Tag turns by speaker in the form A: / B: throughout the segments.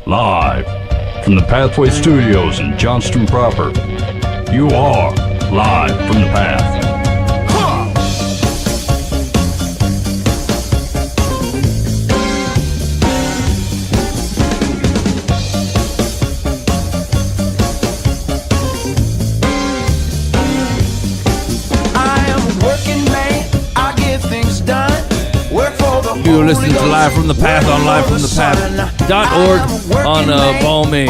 A: Live from the Pathway Studios in Johnston proper. You are live from the path.
B: You're listening to Live from the Path on livefromthepath.org on a balmy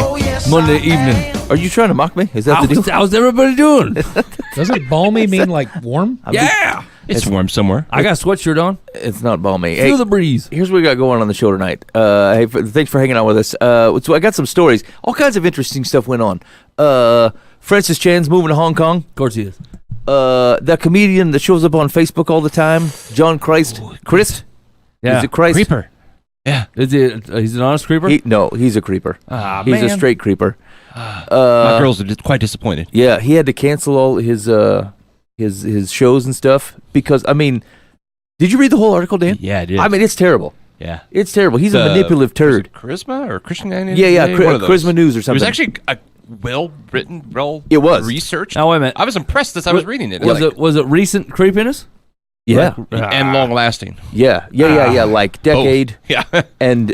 B: Monday evening.
C: Are you trying to mock me? Is that the deal?
B: How's everybody doing?
D: Doesn't balmy mean like warm?
B: Yeah.
E: It's warm somewhere.
B: I got a sweatshirt on.
C: It's not balmy.
B: Feel the breeze.
C: Here's what we got going on the show tonight. Hey, thanks for hanging out with us. So I got some stories. All kinds of interesting stuff went on. Francis Chan's moving to Hong Kong.
B: Of course he is.
C: That comedian that shows up on Facebook all the time, John Crist. Crist?
B: Yeah.
C: Is it Christ?
E: Creeper. Yeah.
B: Is he? He's an honest creeper?
C: No, he's a creeper. He's a straight creeper.
E: My girls are quite disappointed.
C: Yeah, he had to cancel all his shows and stuff because, I mean, did you read the whole article, Dan?
E: Yeah, I did.
C: I mean, it's terrible.
E: Yeah.
C: It's terrible. He's a manipulative turd.
E: Charisma or Christian?
C: Yeah, Charisma News or something.
E: It was actually well-written,
C: it was
E: researched.
B: Now, wait a minute.
E: I was impressed as I was reading it.
B: Was it recent creepiness?
C: Yeah.
E: And long-lasting.
C: Yeah, like decade.
E: Oh, yeah.
C: And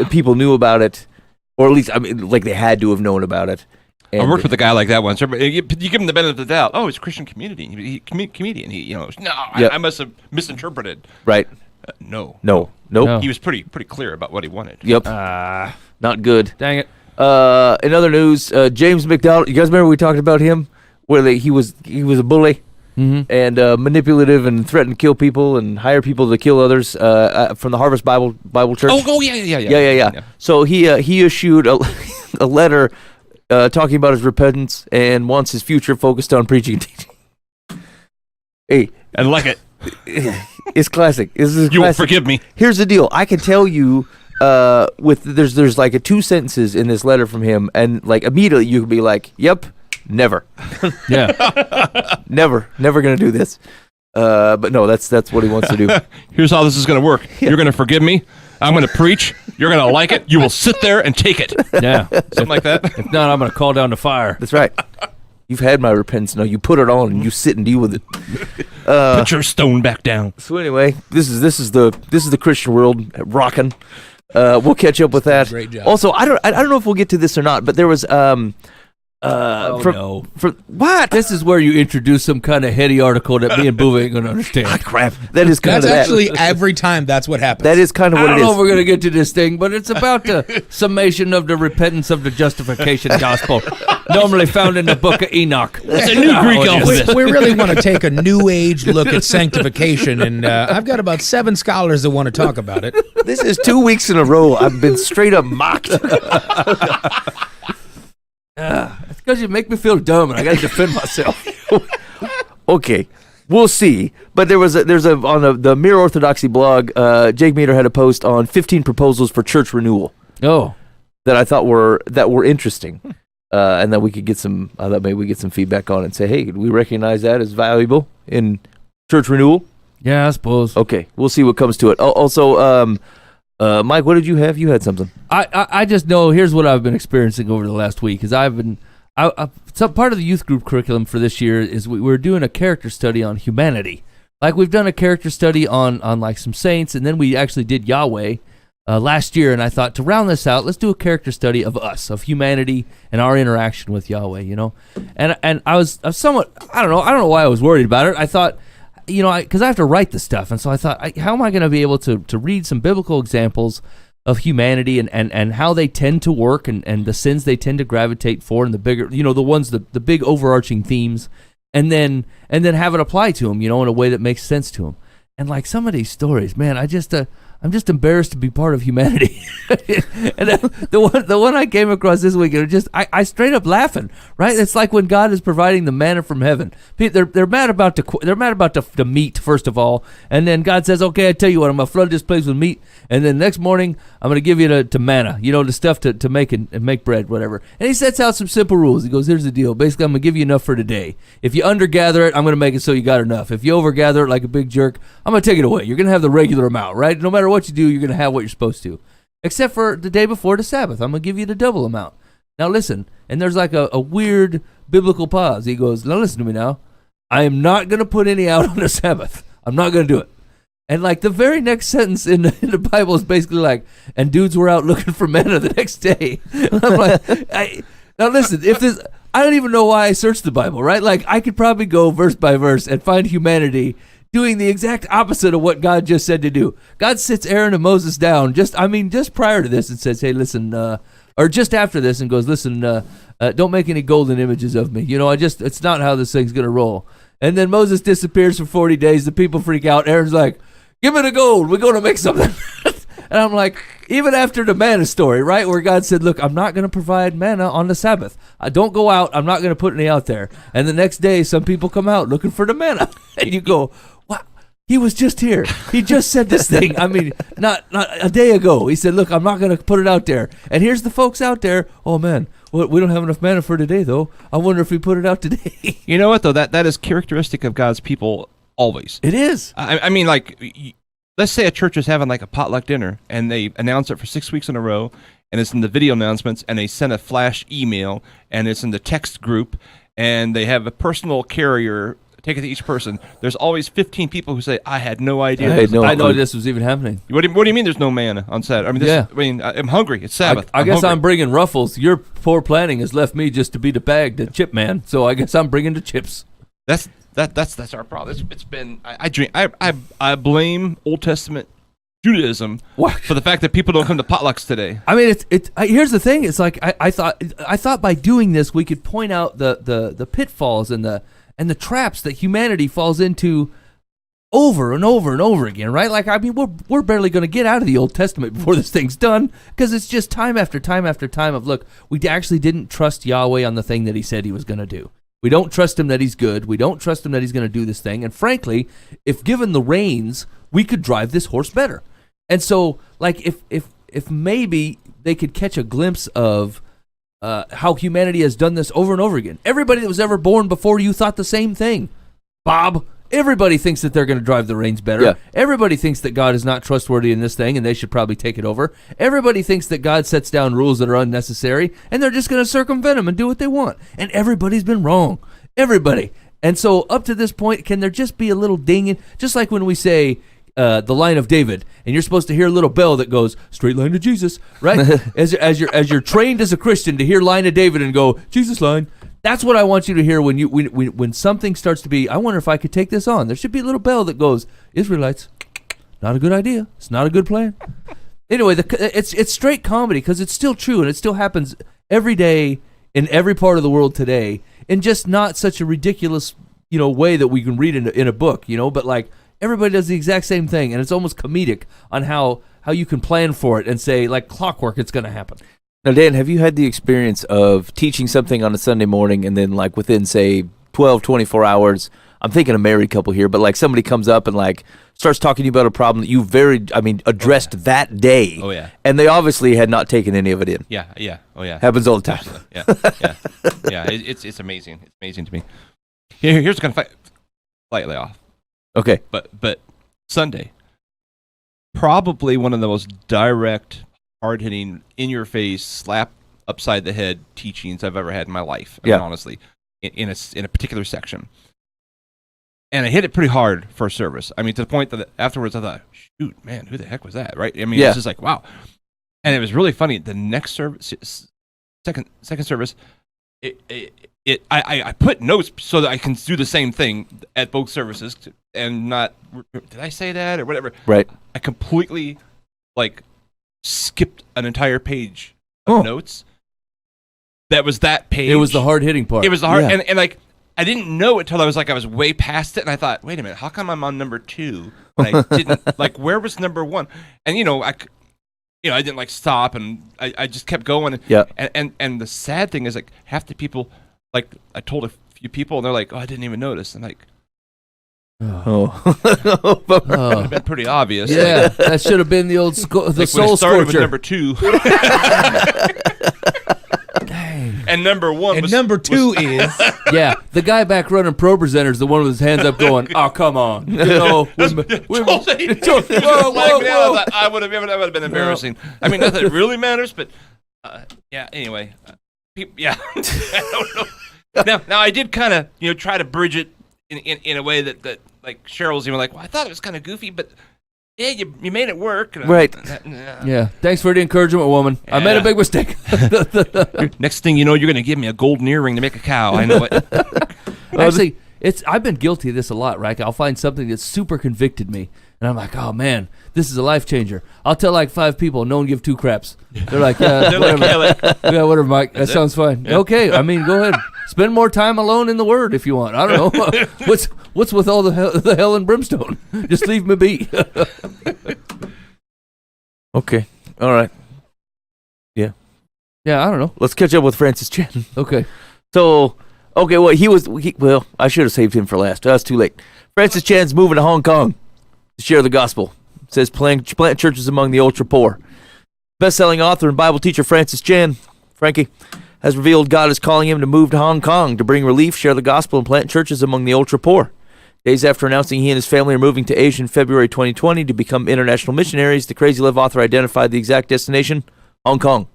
C: people knew about it, or at least, I mean, like they had to have known about it. And
E: I worked with a guy like that once. You give him the benefit of the doubt. Oh, he's a Christian comedian. Comedian. I must have misinterpreted.
C: Right.
E: No.
C: Nope.
E: He was pretty clear about what he wanted.
C: Yep. Not good.
B: Dang it.
C: In other news, James Macdonald. You guys remember we talked about him, where he was a bully.
B: Mm-hmm.
C: And manipulative and threatened to kill people and hire people to kill others from the Harvest Bible Church.
E: Yeah.
C: So he issued a letter talking about his repentance and wants his future focused on preaching and teaching. Hey,
E: I like it.
C: It's classic.
E: You will forgive me.
C: Here's the deal. I can tell you there's like 2 sentences in this letter from him, and like immediately you could be like, yep. Never.
B: Yeah.
C: Never gonna do this. But no, that's what he wants to do.
E: Here's how this is gonna work. Yeah. You're gonna forgive me. I'm gonna preach. You're gonna like it. You will sit there and take it.
B: Yeah.
E: Something like that.
B: If not, I'm gonna call down the fire.
C: That's right. You've had my repentance. Now you put it on and you sit and deal with it.
E: Put your stone back down.
C: So anyway, this is the Christian world rocking. We'll catch up with that.
D: Great job.
C: Also, I don't know if we'll get to this or not, but there was
B: no.
C: For what?
B: This is where you introduce some kind of heady article that me and Boo ain't going to understand.
C: Crap. That is kind
D: That's
C: of
D: actually every time that's what happens.
C: That is kind of
B: I
C: what
B: don't
C: it
B: know
C: is.
B: if we're going to get to this thing, but it's about the summation of the repentance of the justification gospel, normally found in the book of Enoch.
E: It's a new Greek alphabet.
D: we really want to take a new age look at sanctification, and I've got about 7 scholars that want to talk about it.
C: This is 2 weeks in a row I've been straight up mocked.
B: It's because you make me feel dumb, and I got to defend myself.
C: Okay, we'll see. But there's on the Mere Orthodoxy blog, Jake Meter had a post on 15 proposals for church renewal.
B: Oh,
C: that I thought were interesting, and that we could get some. I thought maybe we get some feedback on it and say, hey, we recognize that as valuable in church renewal.
B: yeah, I suppose.
C: Okay, we'll see what comes to it. Also, Mike, what did you have? You had something.
B: I just know, here's what I've been experiencing over the last week, is some part of the youth group curriculum for this year is we're doing a character study on humanity. Like we've done a character study on like some saints, and then we actually did Yahweh last year, and I thought to round this out, let's do a character study of us, of humanity, and our interaction with Yahweh, you know? And I was somewhat, I don't know why I was worried about it. I thought, because I have to write this stuff, and so I thought, how am I going to be able to read some biblical examples of humanity and how they tend to work and the sins they tend to gravitate for, and the bigger, the big overarching themes, and then have it apply to them, in a way that makes sense to them. And like some of these stories, man, I'm just embarrassed to be part of humanity. And the one I came across this week, it was I straight up laughing. Right? It's like when God is providing the manna from heaven. They're mad about the meat first of all, and then God says, "Okay, I tell you what, I'm gonna flood this place with meat, and then next morning I'm gonna give you to manna, the stuff to make and make bread, whatever." And He sets out some simple rules. He goes, "Here's the deal. Basically, I'm gonna give you enough for today. If you undergather it, I'm gonna make it so you got enough. If you overgather it like a big jerk, I'm gonna take it away. You're gonna have the regular amount, right? No matter what you do, you're gonna have what you're supposed to." except for the day before the Sabbath. I'm going to give you the double amount. Now listen, and there's like a weird biblical pause. He goes, now listen to me now. I am not going to put any out on the Sabbath. I'm not going to do it. And like the very next sentence in the Bible is basically like, and dudes were out looking for manna the next day. I'm like, now listen, I don't even know why I searched the Bible, right? Like I could probably go verse by verse and find humanity doing the exact opposite of what God just said to do. God sits Aaron and Moses down just prior to this and says, hey, listen, or just after this and goes, listen, don't make any golden images of me. You know, it's not how this thing's going to roll. And then Moses disappears for 40 days. The people freak out. Aaron's like, give me the gold. We're going to make something. And I'm like, even after the manna story, right, where God said, look, I'm not going to provide manna on the Sabbath. Don't go out. I'm not going to put any out there. And the next day, some people come out looking for the manna. And you go, wow, he was just here. He just said this thing. I mean, not a day ago. He said, look, I'm not going to put it out there. And here's the folks out there. Oh, man, we don't have enough manna for today, though. I wonder if we put it out today.
E: You know what, though? That is characteristic of God's people always.
B: It is.
E: I mean, like, let's say a church is having like a potluck dinner, and they announce it for 6 weeks in a row, and it's in the video announcements, and they send a flash email, and it's in the text group, and they have a personal carrier take it to each person. There's always 15 people who say, I had no idea.
B: I know this was even happening.
E: What do you mean there's no manna on Saturday? I mean, I'm hungry. It's Sabbath.
B: I guess I'm bringing Ruffles. Your poor planning has left me just to be the bag, the chip man. So I guess I'm bringing the chips.
E: That's our problem. It's been I blame Old Testament Judaism for the fact that people don't come to potlucks today.
B: I mean, here's the thing. It's like I thought by doing this we could point out the pitfalls and the traps that humanity falls into over and over and over again, right? Like, I mean, we're barely going to get out of the Old Testament before this thing's done, because it's just time after time after time of, look, we actually didn't trust Yahweh on the thing that he said he was going to do. We don't trust him that he's good. We don't trust him that he's going to do this thing. And frankly, if given the reins, we could drive this horse better. And so, like, if maybe they could catch a glimpse of how humanity has done this over and over again. Everybody that was ever born before you thought the same thing. Bob, everybody thinks that they're going to drive the reins better. Yeah. Everybody thinks that God is not trustworthy in this thing and they should probably take it over. Everybody thinks that God sets down rules that are unnecessary and they're just going to circumvent them and do what they want. And everybody's been wrong. Everybody. And so up to this point, can there just be a little ding? Just like when we say the line of David, and you're supposed to hear a little bell that goes straight line to Jesus, right? as you're trained as a Christian to hear line of David and go Jesus line. That's what I want you to hear when something starts to be. I wonder if I could take this on. There should be a little bell that goes Israelites. Not a good idea. It's not a good plan. Anyway, it's straight comedy because it's still true and it still happens every day in every part of the world today, in just not such a ridiculous way that we can read in a book, but like. Everybody does the exact same thing, and it's almost comedic on how you can plan for it and say, like clockwork, it's going to happen.
C: Now, Dan, have you had the experience of teaching something on a Sunday morning and then, like, within, say, 12, 24 hours, I'm thinking a married couple here, but, like, somebody comes up and, like, starts talking to you about a problem that you addressed that day.
E: Oh, yeah.
C: And they obviously had not taken any of it in.
E: Yeah. Oh, yeah.
C: Happens all the time.
E: Yeah. It's amazing. It's amazing to me. Here's going to slightly off.
C: Okay.
E: But Sunday, probably one of the most direct, hard-hitting, in-your-face, slap upside the head teachings I've ever had in my life. I mean, honestly, in a particular section, and I hit it pretty hard for a service. I mean, to the point that afterwards I thought, "Shoot, man, who the heck was that?" Right? I mean, it's just like, wow. And it was really funny. The next service, second service, I put notes so that I can do the same thing at both services. And not, did I say that or whatever?
C: Right.
E: I completely, skipped an entire page of notes. That was that page.
B: It was the hard-hitting part.
E: It was the hard, and I didn't know it till I was way past it, and I thought, wait a minute, how come I'm on number 2? And I didn't, where was number 1? And, I didn't, stop, and I just kept going.
C: Yeah.
E: And the sad thing is, half the people, I told a few people, and they're like, oh, I didn't even notice. And
C: That
E: would have been pretty obvious.
B: Yeah, that should have been the soul
E: started
B: scorcher.
E: With number 2.
B: Dang.
E: And number one
D: And
E: was,
D: number two is
B: Yeah, the guy back running Pro Presenters, the one with his hands up going, "Oh, come on." You know,
E: Joel,
B: whoa,
E: I would have been embarrassing. I mean, not that it really matters, but yeah. Anyway, yeah. I don't know. Now I did kind of try to bridge it in a way that like Cheryl was even like, well, I thought it was kind of goofy, but yeah, you made it work.
C: Right.
B: Yeah, thanks for the encouragement, woman. I made a big mistake.
E: Next thing you know, you're going to give me a golden earring to make a cow. I know it.
B: Actually, I've been guilty of this a lot, right? I'll find something that super convicted me, and I'm like, oh man, this is a life changer. I'll tell like 5 people, no one give 2 craps. They're like, yeah, whatever. Yeah, whatever, Mike. That sounds fine. Yeah. Okay, I mean, go ahead. Spend more time alone in the Word if you want. I don't know. What's with all the hell and brimstone? Just leave me be.
C: Okay. All right.
B: Yeah, I don't know.
C: Let's catch up with Francis Chan.
B: Okay.
C: So, okay, well, I should have saved him for last. That's too late. Francis Chan's moving to Hong Kong to share the gospel. It says plant churches among the ultra poor. Best-selling author and Bible teacher Francis Chan, Frankie, has revealed God is calling him to move to Hong Kong to bring relief, share the gospel, and plant churches among the ultra poor. Days after announcing he and his family are moving to Asia in February 2020 to become international missionaries, the Crazy Love author identified the exact destination, Hong Kong.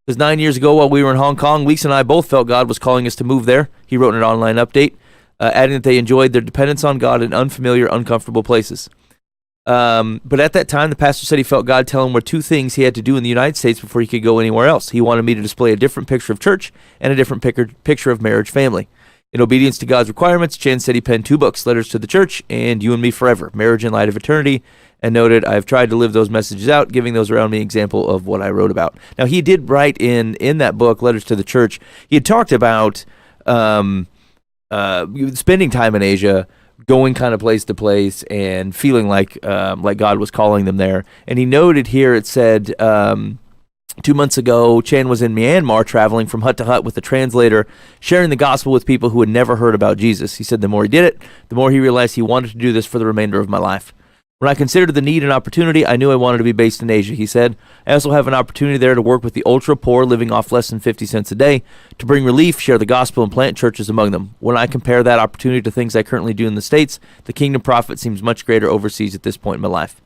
C: Because 9 years ago, while we were in Hong Kong, Weeks and I both felt God was calling us to move there. He wrote in an online update, adding that they enjoyed their dependence on God in unfamiliar, uncomfortable places. But at that time, the pastor said he felt God tell him were 2 things he had to do in the United States before he could go anywhere else. He wanted me to display a different picture of church and a different picture of marriage family. In obedience to God's requirements, Chan said he penned 2 books, Letters to the Church and You and Me Forever, Marriage in Light of Eternity, and noted, I have tried to live those messages out, giving those around me an example of what I wrote about. Now, he did write in that book, Letters to the Church, he had talked about spending time in Asia, going kind of place to place, and feeling like God was calling them there. And he noted here, it said, 2 months ago, Chan was in Myanmar traveling from hut to hut with a translator, sharing the gospel with people who had never heard about Jesus. He said the more he did it, the more he realized he wanted to do this for the remainder of my life. When I considered the need and opportunity, I knew I wanted to be based in Asia, he said. I also have an opportunity there to work with the ultra poor living off less than 50 cents a day, to bring relief, share the gospel, and plant churches among them. When I compare that opportunity to things I currently do in the States, the kingdom profit seems much greater overseas at this point in my life.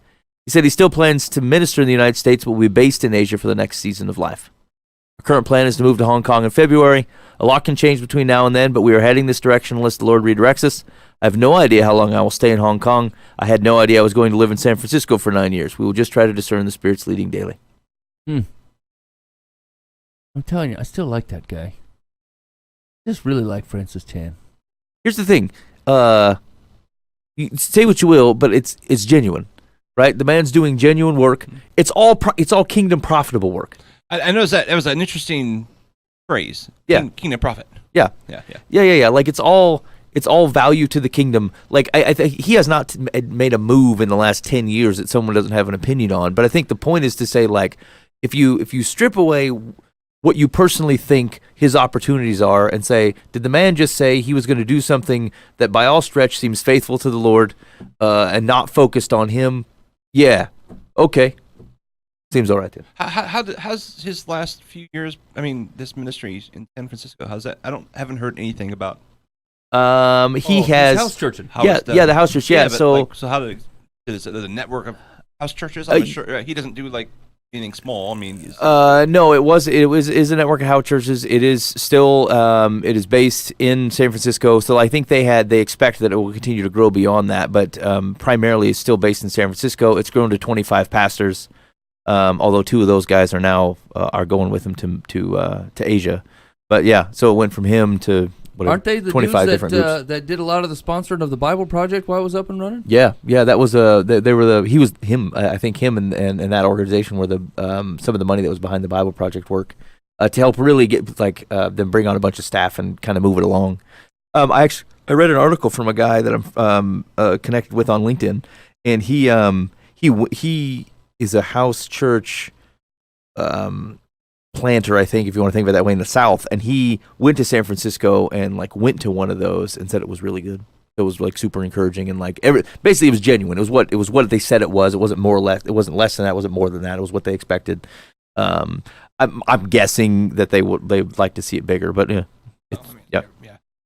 C: He said he still plans to minister in the United States, but will be based in Asia for the next season of life. Our current plan is to move to Hong Kong in February. A lot can change between now and then, but we are heading this direction unless the Lord redirects us. I have no idea how long I will stay in Hong Kong. I had no idea I was going to live in San Francisco for 9 years. We will just try to discern the Spirit's leading daily.
B: I'm telling you, I still like that guy. I just really like Francis Chan.
C: Here's the thing. You say what you will, but it's genuine. Right, the man's doing genuine work. It's all kingdom profitable work.
E: I noticed that was an interesting phrase.
C: Yeah,
E: kingdom profit.
C: Yeah. Like it's all value to the kingdom. Like I think he has not made a move in the last 10 years that someone doesn't have an opinion on. But I think the point is to say, like, if you strip away what you personally think his opportunities are and say, did the man just say he was going to do something that by all stretch seems faithful to the Lord and not focused on him? Yeah. Okay. Seems all right then.
E: How's his last few years? I mean, this ministry in San Francisco. How's that? Haven't heard anything about.
C: He has
B: house church.
C: The house church. Yeah. So
E: how does a network of house churches? I'm not sure he doesn't do like anything small. I mean,
C: no, it is a network of house churches. It is still it is based in San Francisco. So I think they expect that it will continue to grow beyond that, but primarily it's still based in San Francisco. It's grown to 25 pastors, although 2 of those guys are now are going with him to Asia. But yeah, so it went from him to whatever,
B: aren't they the
C: 25
B: dudes
C: different groups
B: that did a lot of the sponsoring of the Bible Project while it was up and running?
C: Yeah, that was I think him and that organization were the some of the money that was behind the Bible Project work to help really get them bring on a bunch of staff and kind of move it along. I read an article from a guy that I'm connected with on LinkedIn, and he is a house church planter, I think, if you want to think of it that way, in the South, and he went to San Francisco and went to one of those and said it was really good. It was super encouraging, and basically it was genuine. It was what they said it was. It wasn't more or less. It wasn't less than that. It wasn't more than that. It was what they expected. I'm guessing that they'd like to see it bigger, but yeah. Yeah.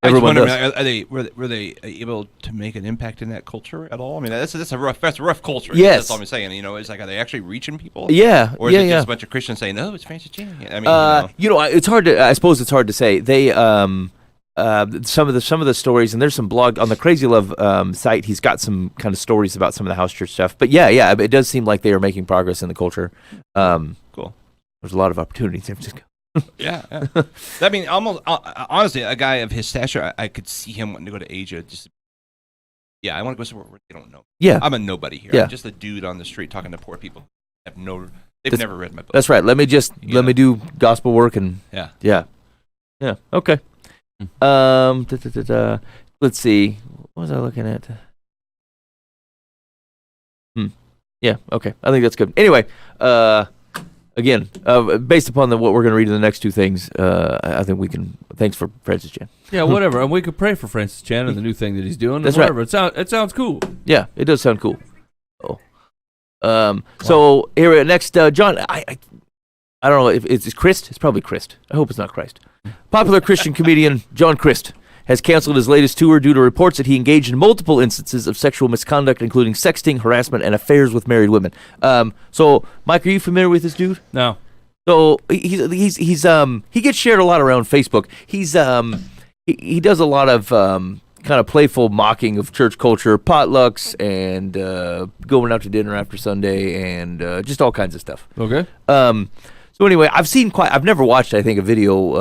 E: Everyone
C: Everyone
E: does.
C: does.
E: Were they able to make an impact in that culture at all? I mean, that's a rough culture.
C: Yes.
E: That's all I'm saying. It's like, are they actually reaching people?
C: Yeah.
E: Or is
C: yeah,
E: it
C: yeah.
E: just a bunch of Christians saying, "No, it's Francis Chan"? I mean,
C: it's hard to. I suppose it's hard to say. They some of the stories, and there's some blog on the Crazy Love site. He's got some kind of stories about some of the house church stuff. But yeah, it does seem like they are making progress in the culture.
E: Cool.
C: There's a lot of opportunity in San Francisco.
E: Yeah. I mean, almost honestly, a guy of his stature, I could see him wanting to go to Asia. I want to go somewhere where they don't know.
C: Yeah,
E: I'm a nobody here.
C: Yeah.
E: I'm just a dude on the street talking to poor people. They've never read my book.
C: That's right. Let me do gospel work and yeah. Okay. Let's see. What was I looking at? Yeah. Okay. I think that's good. Anyway, again, based upon what we're going to read in the next two things, I think we can. Thanks for Francis Chan.
B: Yeah, whatever. And we could pray for Francis Chan and the new thing that he's doing.
C: That's
B: whatever. Right. It sounds cool.
C: Yeah, it does sound cool. So here next, John. I don't know if it's Crist. It's probably Crist. I hope it's not Christ. Popular Christian comedian John Crist has canceled his latest tour due to reports that he engaged in multiple instances of sexual misconduct, including sexting, harassment, and affairs with married women. So, Mike, are you familiar with this dude?
B: No.
C: So he gets shared a lot around Facebook. He does a lot of kind of playful mocking of church culture, potlucks, and going out to dinner after Sunday, and just all kinds of stuff.
B: Okay.
C: So anyway, I've never watched, I think, a video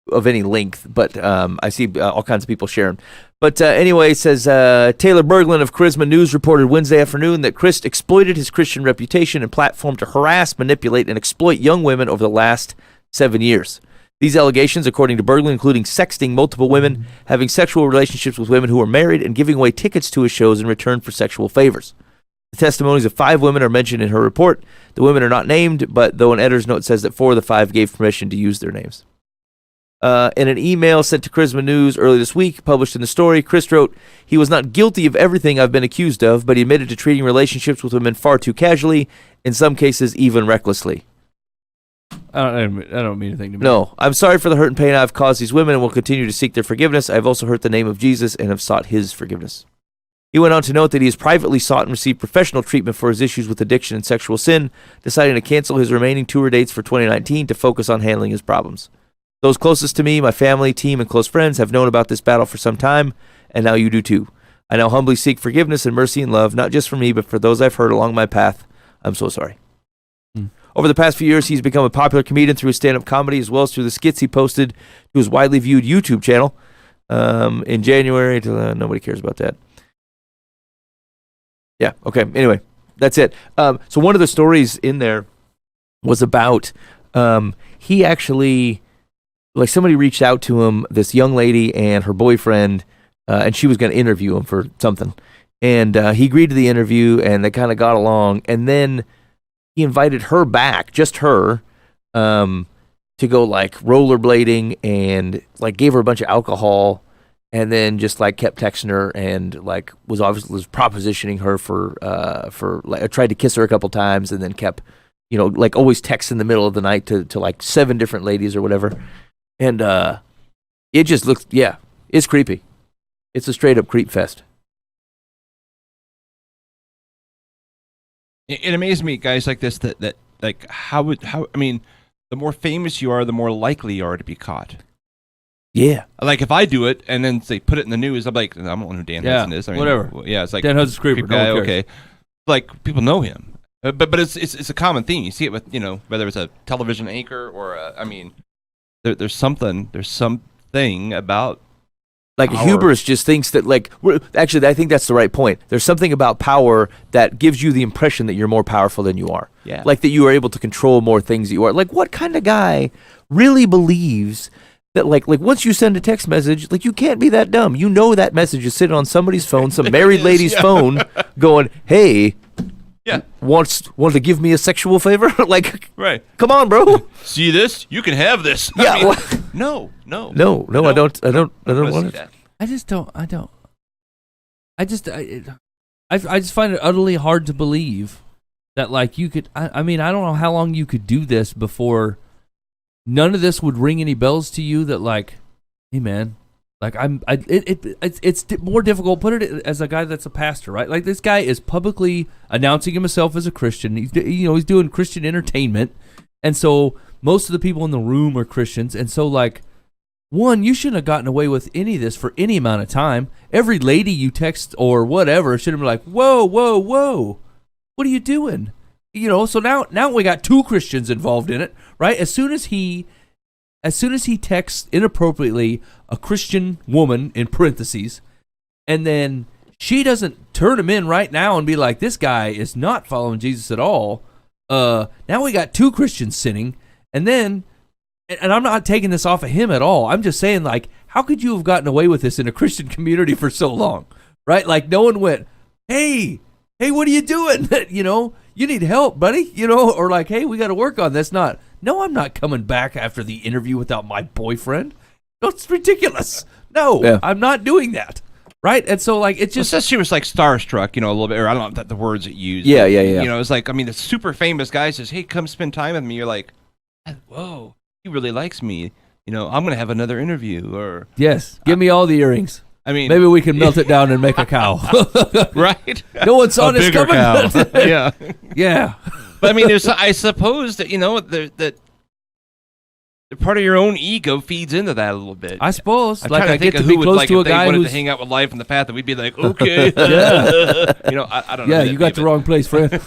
C: of any length, but I see all kinds of people sharing. But anyway, it says Taylor Berglund of Charisma News reported Wednesday afternoon that Crist exploited his Christian reputation and platform to harass, manipulate, and exploit young women over the last 7 years. These allegations, according to Berglund, including sexting multiple women, having sexual relationships with women who are married, and giving away tickets to his shows in return for sexual favors. The testimonies of 5 women are mentioned in her report. The women are not named, but though an editor's note says that 4 of the 5 gave permission to use their names. In an email sent to Charisma News early this week, published in the story, Crist wrote, "He was not guilty of everything I've been accused of, but he admitted to treating relationships with women far too casually, in some cases even recklessly.
B: I don't mean anything to me.
C: No, I'm sorry for the hurt and pain I've caused these women and will continue to seek their forgiveness. I've also hurt the name of Jesus and have sought his forgiveness." He went on to note that he has privately sought and received professional treatment for his issues with addiction and sexual sin, deciding to cancel his remaining tour dates for 2019 to focus on handling his problems. "Those closest to me, my family, team, and close friends have known about this battle for some time, and now you do too. I now humbly seek forgiveness and mercy and love, not just for me, but for those I've hurt along my path. I'm so sorry." Over the past few years, he's become a popular comedian through his stand-up comedy, as well as through the skits he posted to his widely viewed YouTube channel. In January, nobody cares about that. Yeah, okay, anyway, that's it. So one of the stories in there was about, he actually, like somebody reached out to him, this young lady and her boyfriend, and she was going to interview him for something. And he agreed to the interview, and they kind of got along. And then he invited her back, just her, to go like rollerblading, and like gave her a bunch of alcohol, and then just like kept texting her, and like was propositioning her for like, I tried to kiss her a couple times, and then kept, like always text in the middle of the night to like 7 different ladies or whatever. And it just looks, it's creepy. It's a straight up creep fest.
E: It amazes me, guys like this, that like how I mean, the more famous you are, the more likely you are to be caught.
C: Yeah.
E: Like if I do it and then say put it in the news, I'm like, I'm the one who Dan Hudson is. I mean,
B: whatever.
E: Yeah, it's like
B: Dan Hudson's creeper.
E: guy,
B: No one cares.
E: okay. Like people know him, but it's a common theme. You see it with whether it's a television anchor or there's something about.
C: Like
E: power.
C: hubris just thinks that actually I think that's the right point. There's something about power that gives you the impression that you're more powerful than you are.
E: Yeah.
C: Like that you are able to control more things than you are. Like what kind of guy really believes that like once you send a text message, like you can't be that dumb. You know that message is sitting on somebody's phone, some married lady's phone, going, "Hey, wants to give me a sexual favor?" Like,
E: right?
C: Come on, bro.
E: See this? You can have this.
C: Yeah.
E: I mean,
C: no,
E: no,
C: I don't want it.
E: that.
B: I just find it utterly hard to believe that like you could. I mean, I don't know how long you could do this before none of this would ring any bells to you. That like, hey man, like it's more difficult. Put it as a guy that's a pastor, right? Like this guy is publicly announcing himself as a Christian. He's doing Christian entertainment, and so most of the people in the room are Christians, and so like. One, you shouldn't have gotten away with any of this for any amount of time. Every lady you text or whatever should have been like, whoa, whoa, whoa. What are you doing? So now we got two Christians involved in it, right? As soon as he texts inappropriately a Christian woman in parentheses, and then she doesn't turn him in right now and be like, this guy is not following Jesus at all. Now we got two Christians sinning, and then... And I'm not taking this off of him at all. I'm just saying, like, how could you have gotten away with this in a Christian community for so long, right? Like, no one went, hey, what are you doing? You need help, buddy, or like, hey, we got to work on this. No, I'm not coming back after the interview without my boyfriend. No, it's ridiculous. No, yeah. I'm not doing that. Right? And so, like, it just...
E: Well, she was, like, starstruck, a little bit, or I don't know the words it used.
C: Yeah.
E: It's like, I mean, the super famous guy says, hey, come spend time with me. You're like, whoa. He really likes me, I'm going to have another interview. Or
B: yes, give me all the earrings.
E: I mean,
B: maybe we can melt it down and make a cow.
E: Right?
B: No one saw this coming.
E: Cow. Yeah,
B: yeah.
E: But I mean, I suppose that that part of your own ego feeds into that a little bit.
B: I suppose.
E: I'm trying to think of who would like if they wanted to hang out with Life in the Path, and we'd be like, okay,
B: yeah.
E: I don't know.
B: Yeah, you got the wrong place, friend.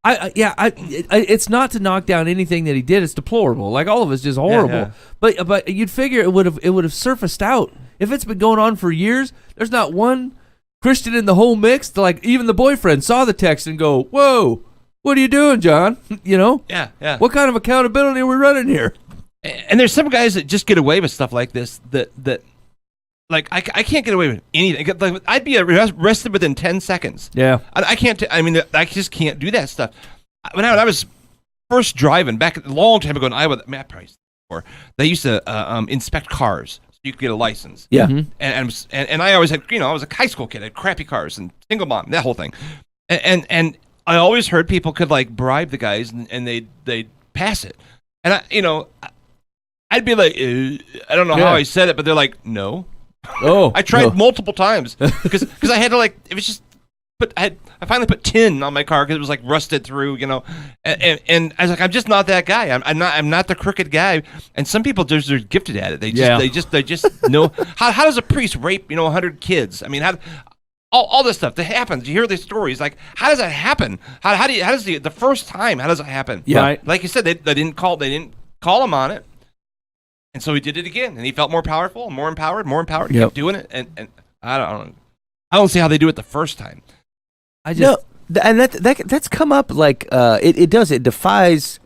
B: It's not to knock down anything that he did. It's deplorable. Like all of it's just horrible. Yeah. But you'd figure it would have surfaced out if it's been going on for years. There's not one Christian in the whole mix. Like even the boyfriend saw the text and go, "Whoa, what are you doing, John?"
E: Yeah.
B: What kind of accountability are we running here?
E: And there's some guys that just get away with stuff like this. That like I can't get away with anything. Like, I'd be arrested within 10 seconds.
B: Yeah,
E: I can't. I just can't do that stuff. When I was first driving back a long time ago in Iowa, Matt Price, they used to inspect cars so you could get a license.
C: Yeah,
E: and I always had, I was a high school kid, I had crappy cars and single mom, that whole thing, and I always heard people could like bribe the guys and they'd pass it, and I'd be like, I don't know how I said it, but they're like, no.
B: Oh,
E: I tried multiple times because I had to it was just I finally put tin on my car because it was like rusted through, and I was like, I'm just not that guy. I'm not the crooked guy. And some people they're gifted at it. They just know how does a priest rape 100 kids? I mean, all this stuff that happens. You hear these stories like, how does that happen? How does the first time? How does it happen?
B: Yeah, right.
E: Like you said, they didn't call him on it. And so he did it again, and he felt more powerful, more empowered. He kept doing it, and I don't see how they do it the first time.
C: And that's come up like it does. It defies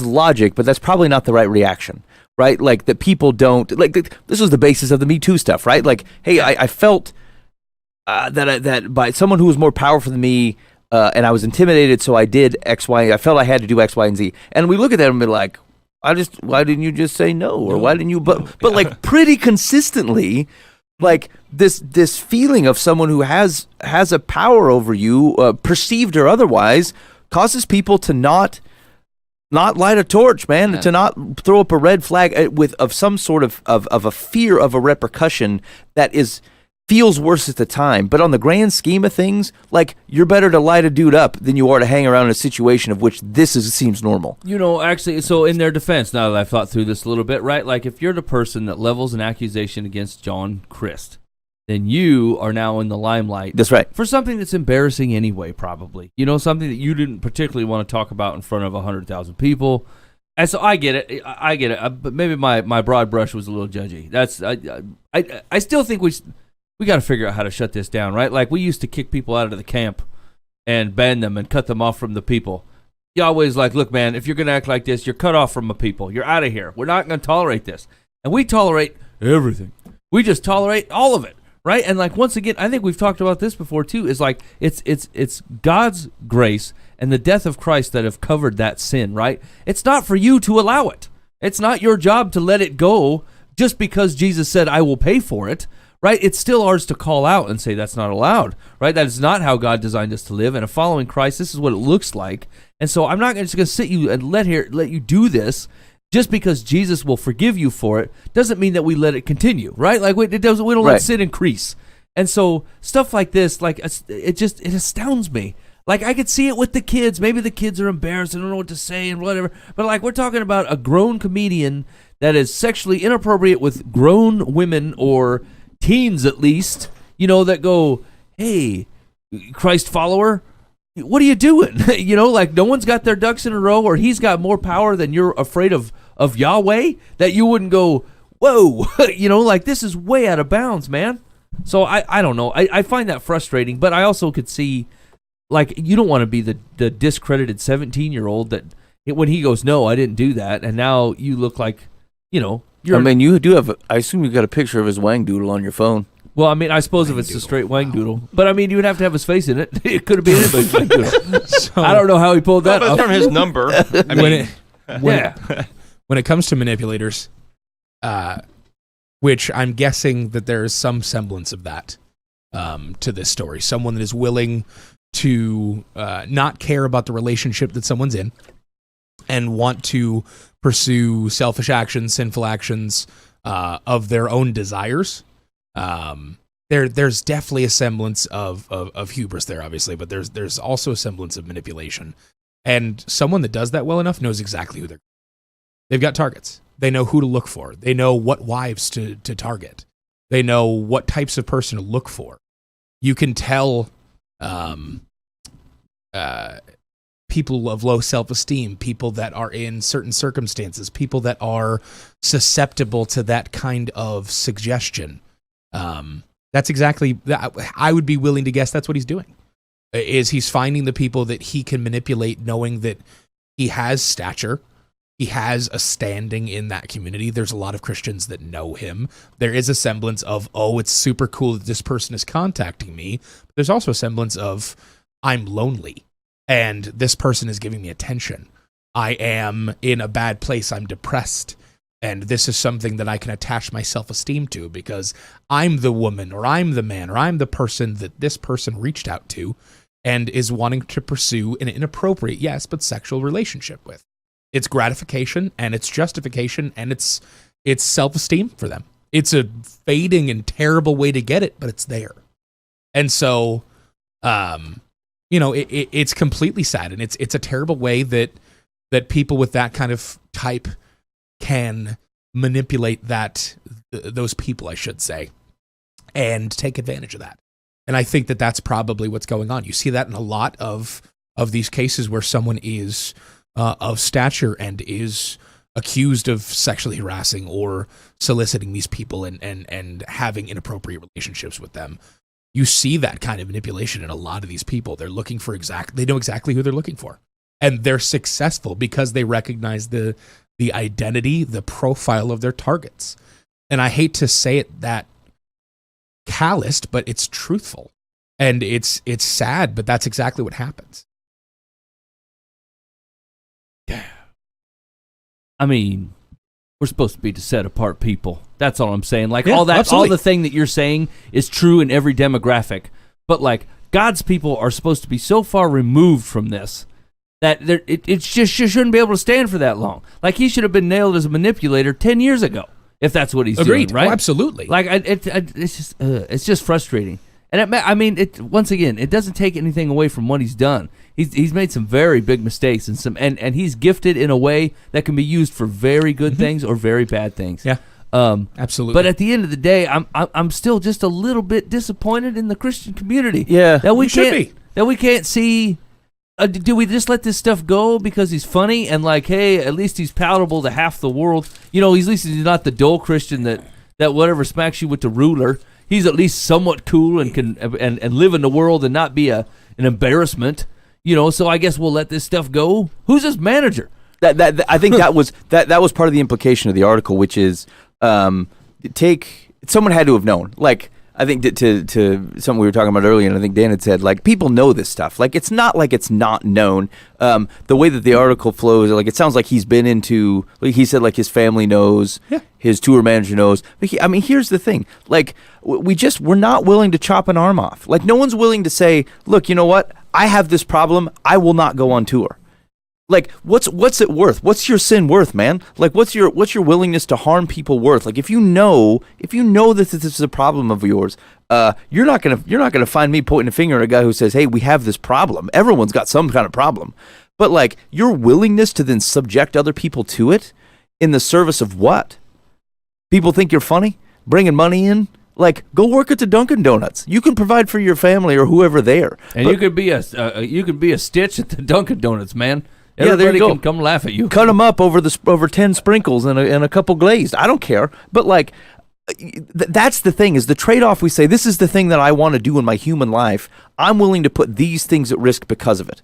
C: logic, but that's probably not the right reaction, right? Like that people don't like. This was the basis of the Me Too stuff, right? Like, hey, I felt that by someone who was more powerful than me, and I was intimidated, so I did X, Y. I felt I had to do X, Y, and Z, and we look at that and be like. Why didn't you just say no? Or why didn't you, but like pretty consistently, like this feeling of someone who has a power over you, perceived or otherwise, causes people to not light a torch, man, to not throw up a red flag of some sort of a fear of a repercussion that feels worse at the time, but on the grand scheme of things, like you're better to light a dude up than you are to hang around in a situation of which seems normal.
B: Actually, so in their defense, now that I've thought through this a little bit, right? Like if you're the person that levels an accusation against John Crist, then you are now in the limelight.
C: That's right.
B: For something that's embarrassing anyway, probably. Something that you didn't particularly want to talk about in front of 100,000 people. And so I get it. But maybe my broad brush was a little judgy. I still think we got to figure out how to shut this down, right? Like we used to kick people out of the camp and ban them and cut them off from the people. Yahweh's like, look, man, if you're going to act like this, you're cut off from the people. You're out of here. We're not going to tolerate this. And we tolerate everything. We just tolerate all of it, right? And like once again, I think we've talked about this before too, is like it's God's grace and the death of Christ that have covered that sin, right? It's not for you to allow it. It's not your job to let it go just because Jesus said, I will pay for it. right? It's still ours to call out and say that's not allowed, right? That is not how God designed us to live. And following Christ, this is what it looks like. And so I'm not just going to sit you and let you do this. Just because Jesus will forgive you for it doesn't mean that we let it continue, right? Like we don't let sin increase. And so stuff like this, like it astounds me. Like I could see it with the kids. Maybe the kids are embarrassed and don't know what to say and whatever. But like we're talking about a grown comedian that is sexually inappropriate with grown women or teens at least, that go, hey, Christ follower, what are you doing? Like no one's got their ducks in a row, or he's got more power than you're afraid of Yahweh, that you wouldn't go, whoa, like this is way out of bounds, man. So I don't know. I find that frustrating, but I also could see, like, you don't want to be the discredited 17-year-old that when he goes, no, I didn't do that, and now you look like, you're...
C: I mean, you do have, I assume you got a picture of his wang doodle on your phone.
B: Well, I mean, I suppose if it's a straight wang doodle. But, I mean, you would have to have his face in it. It could have been anybody's wang doodle. So, I don't know how he pulled that off.
E: From his number.
D: When it comes to manipulators, which I'm guessing that there is some semblance of that to this story. Someone that is willing to not care about the relationship that someone's in and want to pursue selfish actions, sinful actions of their own desires. There's definitely a semblance of hubris there, obviously, but there's also a semblance of manipulation. And someone that does that well enough knows exactly who they've got targets. They know who to look for. They know what wives to target. They know what types of person to look for. You can tell people of low self-esteem, people that are in certain circumstances, people that are susceptible to that kind of suggestion. That's exactly, I would be willing to guess that's what he's doing. Is he's finding the people that he can manipulate, knowing that he has stature, he has a standing in that community. There's a lot of Christians that know him. There is a semblance of, oh, it's super cool that this person is contacting me. But there's also a semblance of, I'm lonely, and this person is giving me attention. I am in a bad place. I'm depressed. And this is something that I can attach my self-esteem to because I'm the woman or I'm the man or I'm the person that this person reached out to and is wanting to pursue an inappropriate, yes, but sexual relationship with. It's gratification and it's justification and it's self-esteem for them. It's a fading and terrible way to get it, but it's there. And so, it's completely sad, and it's a terrible way that people with that kind of type can manipulate those people, I should say, and take advantage of that. And I think that that's probably what's going on. You see that in a lot of these cases where someone is of stature and is accused of sexually harassing or soliciting these people and having inappropriate relationships with them. You see that kind of manipulation in a lot of these people. They're looking for they know exactly who they're looking for. And they're successful because they recognize the identity, the profile of their targets. And I hate to say it that calloused, but it's truthful. And it's sad, but that's exactly what happens.
B: I mean, we're supposed to be to set apart people. That's all I'm saying. Like
D: all
B: the thing that you're saying is true in every demographic. But like God's people are supposed to be so far removed from this that it just shouldn't be able to stand for that long. Like he should have been nailed as a manipulator 10 years ago, if that's what he's
D: Agreed.
B: doing, right?
D: Oh, absolutely.
B: Like it's just frustrating. And once again, it doesn't take anything away from what he's done. He's made some very big mistakes and he's gifted in a way that can be used for very good things or very bad things.
D: Yeah. Absolutely.
B: But at the end of the day, I'm still just a little bit disappointed in the Christian community.
C: Yeah.
B: That we
D: can't
B: see. Do we just let this stuff go because he's funny and like, hey, at least he's palatable to half the world? At least he's not the dull Christian that whatever smacks you with the ruler. He's at least somewhat cool and can and live in the world and not be an embarrassment. So I guess we'll let this stuff go. Who's his manager?
C: That I think that was part of the implication of the article, which is someone had to have known. Like I think to something we were talking about earlier, and I think Dan had said, like, people know this stuff. Like, it's not like it's not known. The way that the article flows, like, it sounds like he's been into, like he said, like, his family knows, his tour manager knows. But here's the thing. Like, we're not willing to chop an arm off. Like, no one's willing to say, look, you know what? I have this problem. I will not go on tour. Like, what's it worth? What's your sin worth, man? Like, what's your willingness to harm people worth? Like, if you know that this is a problem of yours, you're not gonna find me pointing a finger at a guy who says, "Hey, we have this problem." Everyone's got some kind of problem, but like, your willingness to then subject other people to it in the service of what? People think you're funny, bringing money in. Like, go work at the Dunkin' Donuts. You can provide for your family or whoever there,
B: and you could be a Stitch at the Dunkin' Donuts, man.
C: Everybody
B: there you go. Can come laugh at you.
C: Cut them up over 10 sprinkles and a couple glazed. I don't care. But like, that's the thing, is the trade-off. We say, this is the thing that I want to do in my human life. I'm willing to put these things at risk because of it.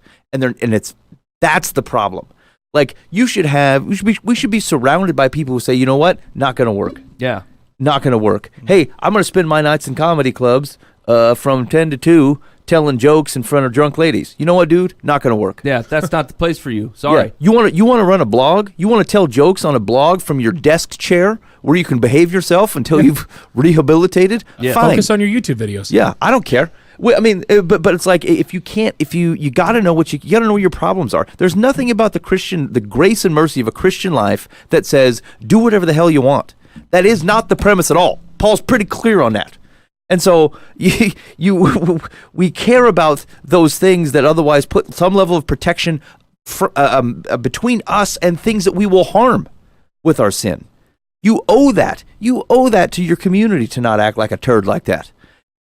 C: That's the problem. Like, we should be surrounded by people who say, you know what? Not going to work.
B: Yeah.
C: Not going to work. Hey, I'm going to spend my nights in comedy clubs from 10 to 2 telling jokes in front of drunk ladies. You know what, dude? Not going to work.
B: Yeah, that's not the place for you. Sorry.
C: Yeah. You want to run a blog? You want to tell jokes on a blog from your desk chair where you can behave yourself until you've rehabilitated?
B: Yeah.
C: Fine.
D: Focus on your YouTube videos.
C: Yeah, I don't care. I mean, but it's like, if you can't, you got to know what you got to know what your problems are. There's nothing about the grace and mercy of a Christian life that says do whatever the hell you want. That is not the premise at all. Paul's pretty clear on that. And so we care about those things that otherwise put some level of protection between us and things that we will harm with our sin. You owe that. You owe that to your community to not act like a turd like that.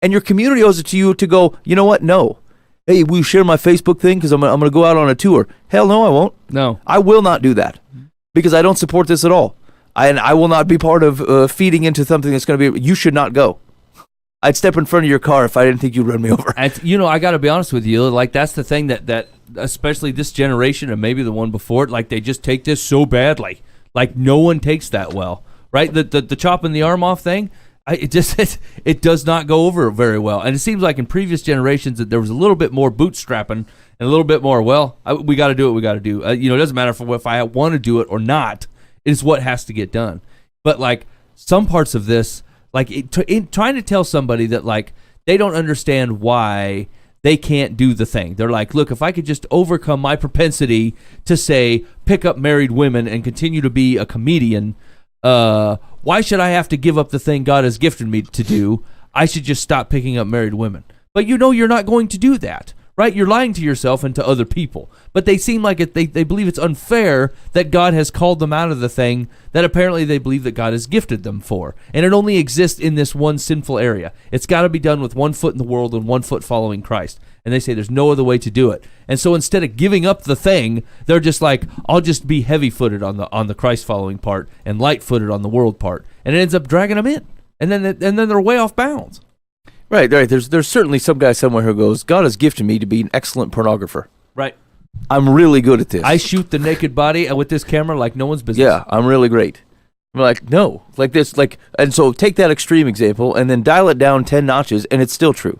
C: And your community owes it to you to go, you know what? No. Hey, will you share my Facebook thing because I'm going to go out on a tour? Hell no, I won't.
B: No.
C: I will not do that because I don't support this at all. And I will not be part of feeding into something that's going to be, you should not go. I'd step in front of your car if I didn't think you'd run me over.
B: And, I got to be honest with you. Like, that's the thing that especially this generation and maybe the one before it, like, they just take this so badly. Like, no one takes that well, right? The chopping the arm off thing, it does not go over very well. And it seems like in previous generations that there was a little bit more bootstrapping and a little bit more, we got to do what we got to do. It doesn't matter if I want to do it or not. It's what has to get done. But, like, some parts of this, like, trying to tell somebody that, like, they don't understand why they can't do the thing. They're like, look, if I could just overcome my propensity to, say, pick up married women and continue to be a comedian, why should I have to give up the thing God has gifted me to do? I should just stop picking up married women. But you're not going to do that, right? You're lying to yourself and to other people. But they seem like they believe it's unfair that God has called them out of the thing that apparently they believe that God has gifted them for. And it only exists in this one sinful area. It's got to be done with 1 foot in the world and 1 foot following Christ. And they say there's no other way to do it. And so instead of giving up the thing, they're just like, I'll just be heavy-footed on the Christ-following part and light-footed on the world part. And it ends up dragging them in. And then they're way off bounds.
C: Right. There's certainly some guy somewhere who goes, God has gifted me to be an excellent pornographer.
B: Right.
C: I'm really good at this.
B: I shoot the naked body with this camera like no one's business.
C: Yeah, I'm really great. I'm like, no, like this, like, and so take that extreme example and then dial it down 10 notches, and it's still true.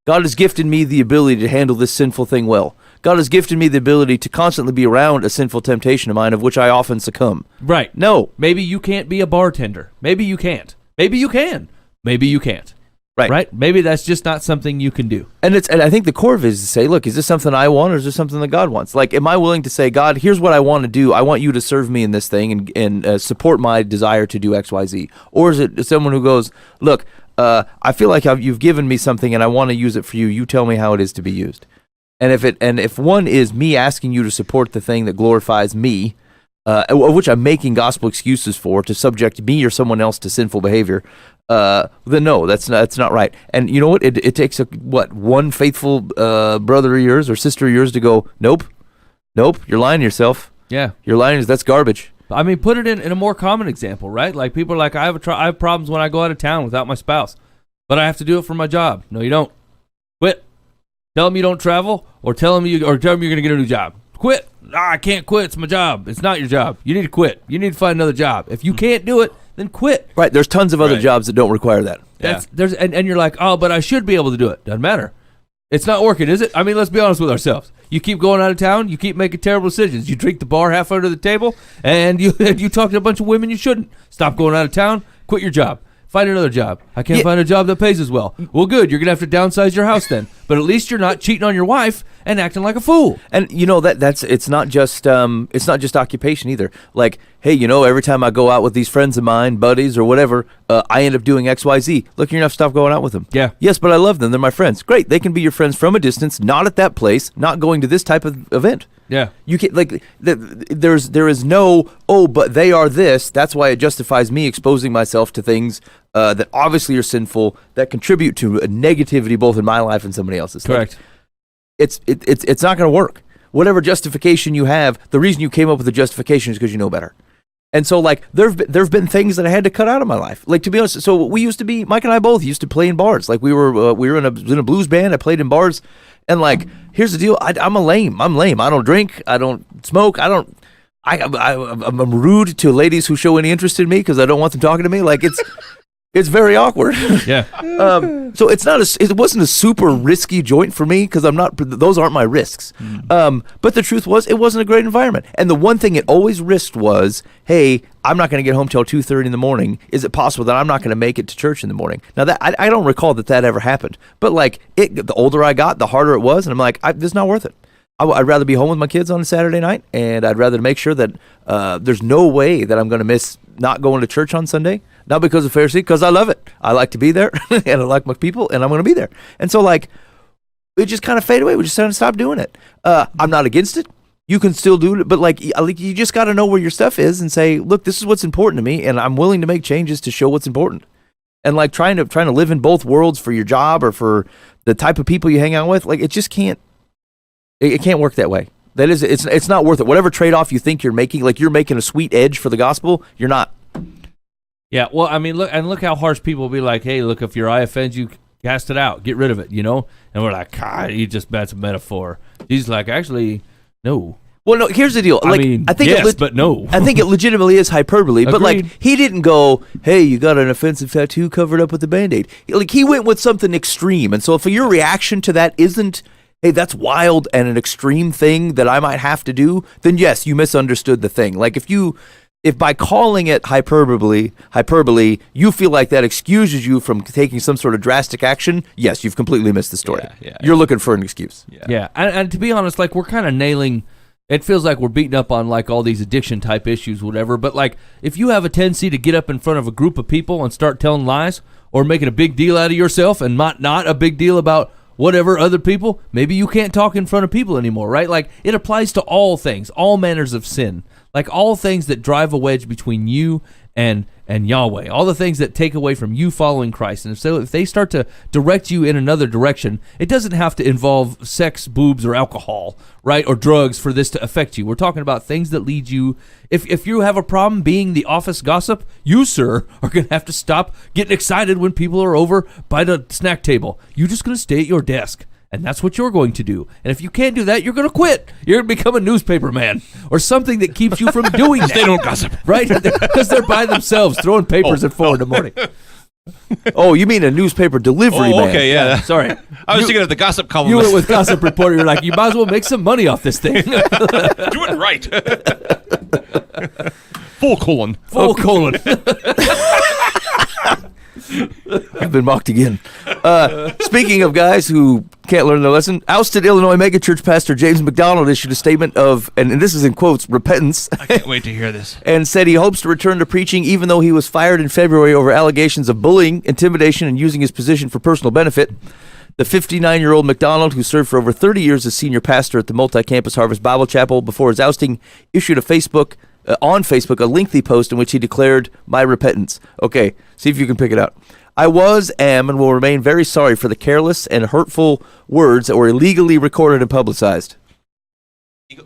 C: God has gifted me the ability to handle this sinful thing well. God has gifted me the ability to constantly be around a sinful temptation of mine, of which I often succumb.
B: Right.
C: No.
B: Maybe you can't be a bartender. Maybe you can't. Maybe you can. Maybe you can't.
C: Right.
B: Right? Maybe that's just not something you can do.
C: And I think the core of it is to say, look, is this something I want, or is this something that God wants? Like, am I willing to say, God, here's what I want to do. I want you to serve me in this thing and support my desire to do X, Y, Z. Or is it someone who goes, look, I feel like you've given me something and I want to use it for you. You tell me how it is to be used. And if one is me asking you to support the thing that glorifies me, which I'm making gospel excuses for, to subject me or someone else to sinful behavior, then no, that's not right. And you know what? It takes one faithful brother of yours or sister of yours to go, nope, you're lying to yourself.
B: Yeah,
C: you're lying. That's garbage.
B: I mean, put it in a more common example, right? Like, people are like, I have problems when I go out of town without my spouse, but I have to do it for my job. No, you don't. Quit. Tell them you don't travel, or tell them you're going to get a new job. Quit. I can't quit. It's my job. It's not your job. You need to quit. You need to find another job. If you can't do it, then quit.
C: Right. There's tons of other
E: Right.
C: jobs that don't require that.
B: And you're like, oh, but I should be able to do it. Doesn't matter. It's not working, is it? I mean, let's be honest with ourselves. You keep going out of town. You keep making terrible decisions. You drink the bar half under the table, and you talk to a bunch of women you shouldn't. Stop going out of town. Quit your job. Find another job. I can't find a job that pays as well. Well, good. You're going to have to downsize your house then. But at least you're not cheating on your wife and acting like a fool.
C: And you know that's it's not just occupation either. Like, hey, you know, every time I go out with these friends of mine, buddies or whatever, I end up doing XYZ. Look, you're gonna have to stop going out with them.
B: Yeah.
C: Yes, but I love them. They're my friends. Great. They can be your friends from a distance, not at that place, not going to this type of event.
B: Yeah.
C: You can there is no, oh, but they are this. That's why it justifies me exposing myself to things that obviously are sinful, that contribute to a negativity both in my life and somebody else's.
B: Correct.
C: It's not going to work. Whatever justification you have, the reason you came up with the justification is because you know better. And so, like, there've been things that I had to cut out of my life. Like, to be honest, so we used to be, Mike and I both used to play in bars. Like, we were in a blues band. I played in bars, and like, here's the deal: I'm lame. I don't drink. I don't smoke. I'm rude to ladies who show any interest in me because I don't want them talking to me. Like, it's very awkward.
B: Yeah.
C: So it wasn't a super risky joint for me because those aren't my risks. But the truth was, it wasn't a great environment. And the one thing it always risked was, hey, I'm not going to get home till 2:30 in the morning. Is it possible that I'm not going to make it to church in the morning? Now that I don't recall that ever happened. But like the older I got, the harder it was, and I'm like, this is not worth it. I'd rather be home with my kids on a Saturday night, and I'd rather make sure that there's no way that I'm going to miss not going to church on Sunday. Not because of Pharisee, because I love it. I like to be there, and I like my people, and I'm going to be there. And so, like, it just kind of faded away. We just had to stop doing it. I'm not against it. You can still do it, but like you just got to know where your stuff is and say, look, this is what's important to me, and I'm willing to make changes to show what's important. And like trying to live in both worlds for your job or for the type of people you hang out with, like it just can't. It can't work that way. That is, it's not worth it. Whatever trade-off you think you're making, like you're making a sweet edge for the gospel, you're not.
B: Yeah, well, I mean, look how harsh people will be like, hey, look, if your eye offends you, cast it out, get rid of it, you know? And we're like, God, that's a metaphor. He's like, actually, no.
C: Well, no, here's the deal. Like,
B: I think yes, but no.
C: I think it legitimately is hyperbole, but like he didn't go, hey, you got an offensive tattoo covered up with a Band-Aid. Like he went with something extreme. And so if your reaction to that isn't, hey, that's wild and an extreme thing that I might have to do, then yes, you misunderstood the thing. Like if by calling it hyperbole, you feel like that excuses you from taking some sort of drastic action, yes, you've completely missed the story. You're looking for an excuse.
B: Yeah. And to be honest, like we're kind of nailing, it feels like we're beating up on like all these addiction type issues, whatever. But like if you have a tendency to get up in front of a group of people and start telling lies or making a big deal out of yourself and not a big deal about whatever other people, maybe you can't talk in front of people anymore, right? Like it applies to all things, all manners of sin. Like all things that drive a wedge between you and Yahweh, all the things that take away from you following Christ. And so if they start to direct you in another direction, it doesn't have to involve sex, boobs, or alcohol, right? Or drugs for this to affect you. We're talking about things that lead you. If you have a problem being the office gossip, you, sir, are going to have to stop getting excited when people are over by the snack table. You're just going to stay at your desk. And that's what you're going to do. And if you can't do that, you're going to quit. You're going to become a newspaper man or something that keeps you from doing that.
E: They don't gossip.
B: Right? Because they're by themselves throwing papers at 4 in the morning.
C: Oh, you mean a newspaper delivery man?
E: Okay, yeah.
B: Sorry.
E: I was thinking of the gossip column.
B: You went with Gossip Reporter. You're like, you might as well make some money off this thing.
E: Do it right. Full colon.
B: Full colon.
C: I've been mocked again. Speaking of guys who can't learn their lesson, ousted Illinois megachurch pastor James Macdonald issued a statement of, and this is in quotes, repentance.
E: I can't wait to hear this.
C: And said he hopes to return to preaching even though he was fired in February over allegations of bullying, intimidation, and using his position for personal benefit. The 59-year-old Macdonald, who served for over 30 years as senior pastor at the multi-campus Harvest Bible Chapel before his ousting, issued on Facebook a lengthy post in which he declared, "My repentance." Okay, see if you can pick it out. "I was, am, and will remain very sorry for the careless and hurtful words that were illegally recorded and publicized."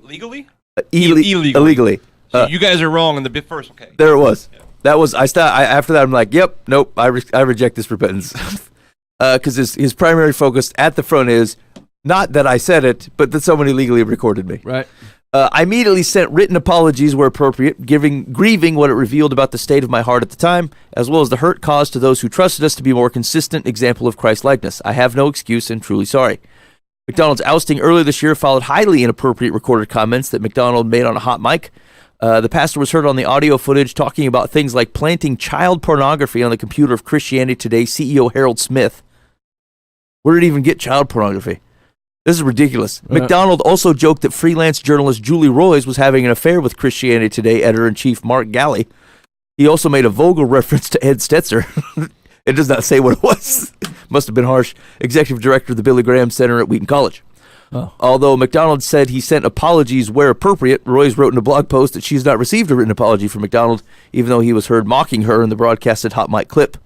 E: Legally?
C: Illegally.
E: So you guys are wrong in the bit first. Okay.
C: There it was. Yeah. That was. After that, I'm like, yep, nope. I reject this repentance, because his primary focus at the front is not that I said it, but that someone illegally recorded me.
B: Right.
C: I immediately sent written apologies where appropriate, grieving what it revealed about the state of my heart at the time, as well as the hurt caused to those who trusted us to be a more consistent example of Christ-likeness. I have no excuse and truly sorry. Macdonald's ousting earlier this year followed highly inappropriate recorded comments that Macdonald made on a hot mic. The pastor was heard on the audio footage talking about things like planting child pornography on the computer of Christianity Today CEO Harold Smith. Where did he even get child pornography? This is ridiculous. Macdonald also joked that freelance journalist Julie Roys was having an affair with Christianity Today editor-in-chief Mark Galley. He also made a vulgar reference to Ed Stetzer. It does not say what it was. Must have been harsh. Executive director of the Billy Graham Center at Wheaton College. Oh. Although Macdonald said he sent apologies where appropriate, Roys wrote in a blog post that she's not received a written apology from Macdonald, even though he was heard mocking her in the broadcasted hot mic clip.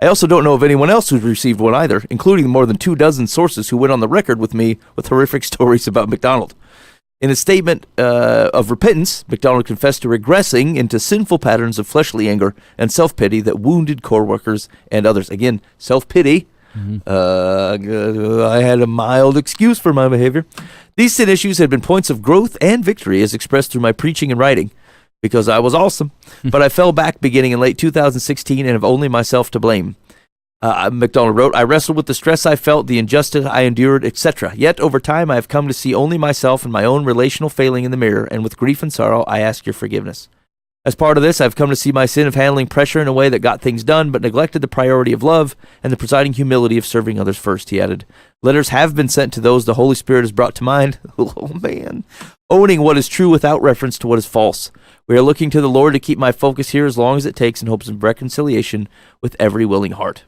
C: I also don't know of anyone else who's received one either, including more than 24 sources who went on the record with me with horrific stories about Macdonald. In a statement of repentance, Macdonald confessed to regressing into sinful patterns of fleshly anger and self-pity that wounded co-workers and others. Again, self-pity. I had a mild excuse for my behavior. These sin issues had been points of growth and victory as expressed through my preaching and writing. Because I was awesome. But I fell back beginning in late 2016 and have only myself to blame. Macdonald wrote, I wrestled with the stress I felt, the injustice I endured, etc. Yet over time I have come to see only myself and my own relational failing in the mirror, and with grief and sorrow I ask your forgiveness. As part of this, I've come to see my sin of handling pressure in a way that got things done, but neglected the priority of love and the presiding humility of serving others first, he added. Letters have been sent to those the Holy Spirit has brought to mind. Oh, man. Owning what is true without reference to what is false. We are looking to the Lord to keep my focus here as long as it takes in hopes of reconciliation with every willing heart.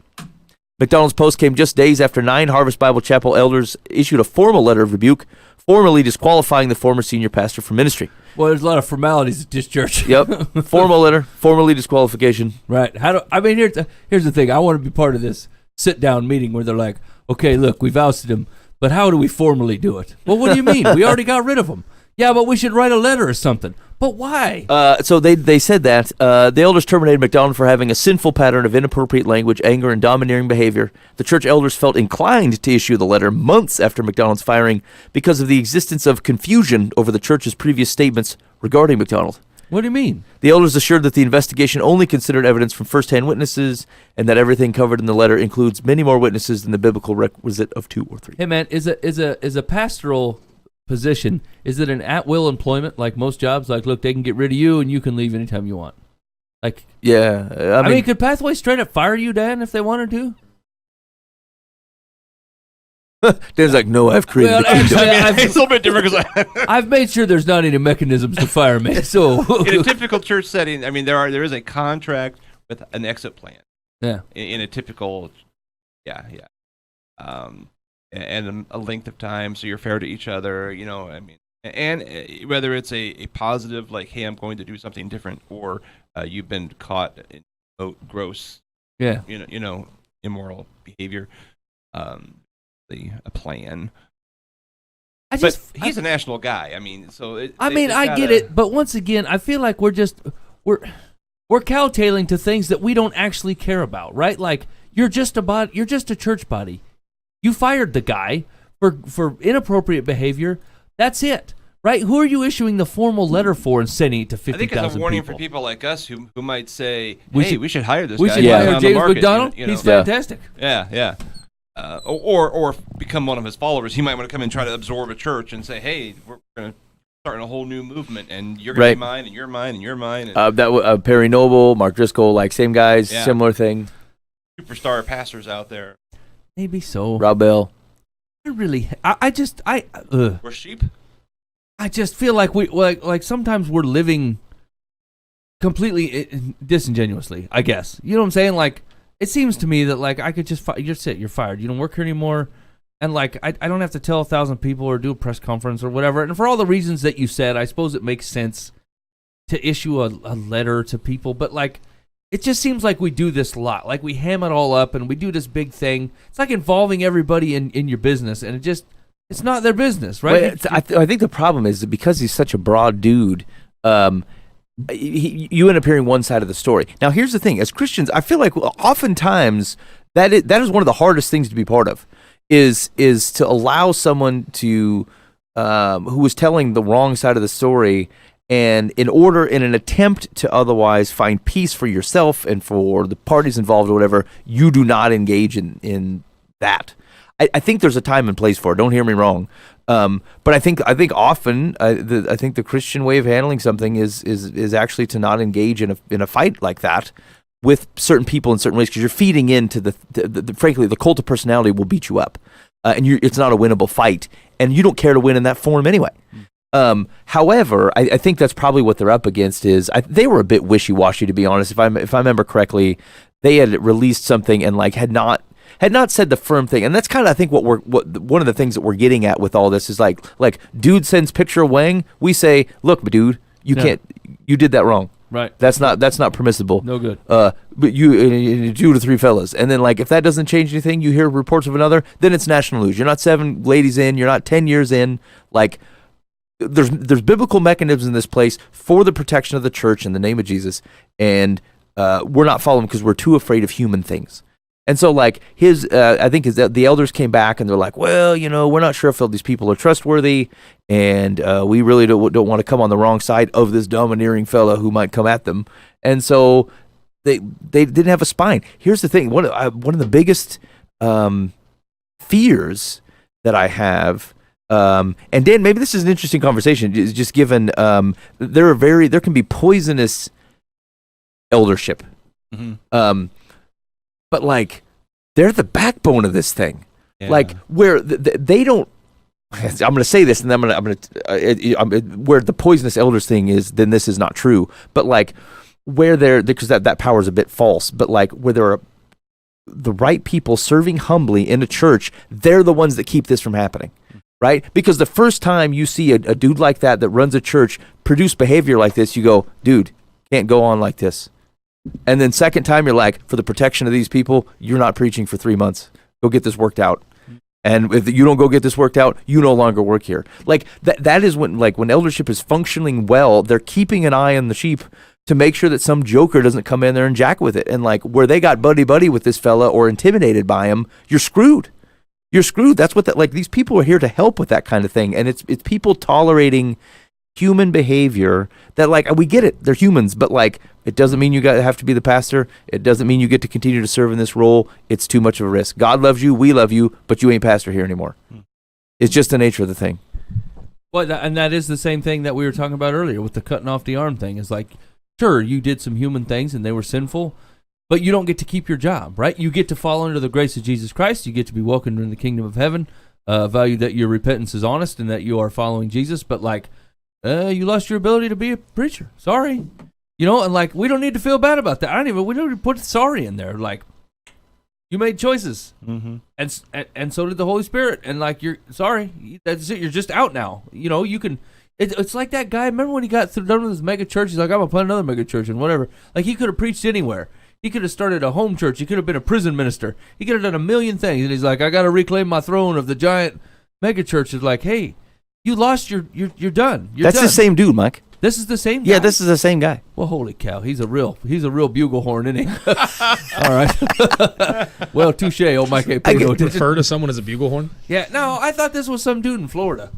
C: Macdonald's post came just days after 9 Harvest Bible Chapel elders issued a formal letter of rebuke, formally disqualifying the former senior pastor from ministry.
B: Well, there's a lot of formalities at this church.
C: Yep. Formal letter, formally disqualification.
B: Right. Here's the thing. I want to be part of this sit-down meeting where they're like, okay, look, we've ousted him, but how do we formally do it? Well, what do you mean? We already got rid of him. Yeah, but we should write a letter or something. But why?
C: So they said that. The elders terminated Macdonald for having a sinful pattern of inappropriate language, anger, and domineering behavior. The church elders felt inclined to issue the letter months after Macdonald's firing because of the existence of confusion over the church's previous statements regarding Macdonald.
B: What do you mean?
C: The elders assured that the investigation only considered evidence from first-hand witnesses and that everything covered in the letter includes many more witnesses than the biblical requisite of 2 or 3.
B: Hey, man, is a pastoral position, is it an at-will employment like most jobs? Like, look, they can get rid of you and you can leave anytime you want. Like,
C: yeah,
B: I mean, could Pathway straight up fire you, Dan, if they wanted to?
C: Dan's like, no, I've created the kingdom.
E: It's a little bit different because
B: I've made sure there's not any mechanisms to fire me. So
E: in a typical church setting, I mean, there is a contract with an exit plan.
B: Yeah.
E: In a typical, and a length of time, so you're fair to each other, you know. I mean, and whether it's a positive, like, hey, I'm going to do something different, or you've been caught in gross, immoral behavior, a plan. But he's a national guy. I mean, so
B: I get it, but once again, I feel like we're cowtailing to things that we don't actually care about, right? Like, you're just a church body. You fired the guy for inappropriate behavior. That's it, right? Who are you issuing the formal letter for and sending it to 50,000 people?
E: I think it's a warning for people like us who might say, we should hire this guy.
B: We should hire James Macdonald. He's fantastic.
E: Yeah. Or become one of his followers. He might want to come and try to absorb a church and say, hey, we're going to start a whole new movement, and you're going to be mine, and you're mine, and you're mine. And
C: Perry Noble, Mark Driscoll, like same guys, similar thing.
E: Superstar pastors out there.
B: Maybe so.
C: Rob Bell.
E: We're sheep.
B: I just feel like like sometimes we're living completely disingenuously, I guess. You know what I'm saying? Like, it seems to me that, like, I could just you're fired. You don't work here anymore. And, like, I don't have to tell 1,000 people or do a press conference or whatever. And for all the reasons that you said, I suppose it makes sense to issue a letter to people. But, like, it just seems like we do this a lot. Like, we ham it all up and we do this big thing. It's like involving everybody in your business, and it's not their business, right?
C: I think the problem is that because he's such a broad dude, you end up hearing one side of the story. Now, here's the thing. As Christians, I feel like oftentimes that is one of the hardest things to be part of, is to allow someone to who was telling the wrong side of the story. And in an attempt to otherwise find peace for yourself and for the parties involved or whatever, you do not engage in that. I think there's a time and place for it. Don't hear me wrong. But I think often I think the Christian way of handling something is actually to not engage in a fight like that with certain people in certain ways, because you're feeding into the frankly, the cult of personality will beat you up, and it's not a winnable fight, and you don't care to win in that form anyway. However, I think that's probably what they're up against. They were a bit wishy-washy, to be honest. If I remember correctly, they had released something and like had not said the firm thing, and that's kind of, I think, what one of the things that we're getting at with all this is like dude sends picture of Wang, we say, look, dude, you can't, you did that wrong.
B: Right.
C: That's not permissible.
B: No good.
C: But you 2 to 3 fellas, and then like if that doesn't change anything, you hear reports of another, then it's national news. You're not 7 ladies in, you're not 10 years in, like. There's biblical mechanisms in this place for the protection of the church in the name of Jesus, and we're not following because we're too afraid of human things. And so, like I think the elders came back and they're like, well, we're not sure if these people are trustworthy, and we really don't want to come on the wrong side of this domineering fella who might come at them. And so they didn't have a spine. Here's the thing: one of the biggest fears that I have. And Dan, maybe this is an interesting conversation, just given there can be poisonous eldership, but like they're the backbone of this thing, like where they don't. I'm going to say this, and then I'm going to where the poisonous elders thing is. Then this is not true, but like where because that power is a bit false, but like where there are the right people serving humbly in a church, they're the ones that keep this from happening. Right? Because the first time you see a dude like that runs a church produce behavior like this, you go, dude, can't go on like this. And then second time you're like, for the protection of these people, you're not preaching for 3 months. Go get this worked out. And if you don't go get this worked out, you no longer work here. Like that is when eldership is functioning well, they're keeping an eye on the sheep to make sure that some joker doesn't come in there and jack with it. And like where they got buddy with this fella or intimidated by him, you're screwed. You're screwed. That's what these people are here to help with that kind of thing. And it's people tolerating human behavior that, like, we get it. They're humans, but like it doesn't mean you have to be the pastor. It doesn't mean you get to continue to serve in this role. It's too much of a risk. God loves you, we love you, but you ain't pastor here anymore. It's just the nature of the thing.
B: Well, and that is the same thing that we were talking about earlier with the cutting off the arm thing. It's like, sure, you did some human things and they were sinful, but you don't get to keep your job, right? You get to fall under the grace of Jesus Christ. You get to be welcomed in the kingdom of heaven. Value that your repentance is honest and that you are following Jesus. But like, you lost your ability to be a preacher. Sorry, and like we don't need to feel bad about that. We don't even put sorry in there. Like, you made choices, and so did the Holy Spirit. And like, you're sorry. That's it. You're just out now. You can. It's like that guy. Remember when he got done with his mega church? He's like, I'm gonna plant another mega church and whatever. Like, he could have preached anywhere. He could have started a home church. He could have been a prison minister. He could have done a million things. And he's like, I got to reclaim my throne of the giant mega church. It's like, hey, you lost you're done.
C: That's the same dude, Mike.
B: This is the same guy?
C: Yeah, this is the same guy.
B: Well, holy cow. He's a real bugle horn, isn't he? All right. Well, touche, old Mike.
D: I refer to someone as a bugle horn?
B: Yeah, no, I thought this was some dude in Florida.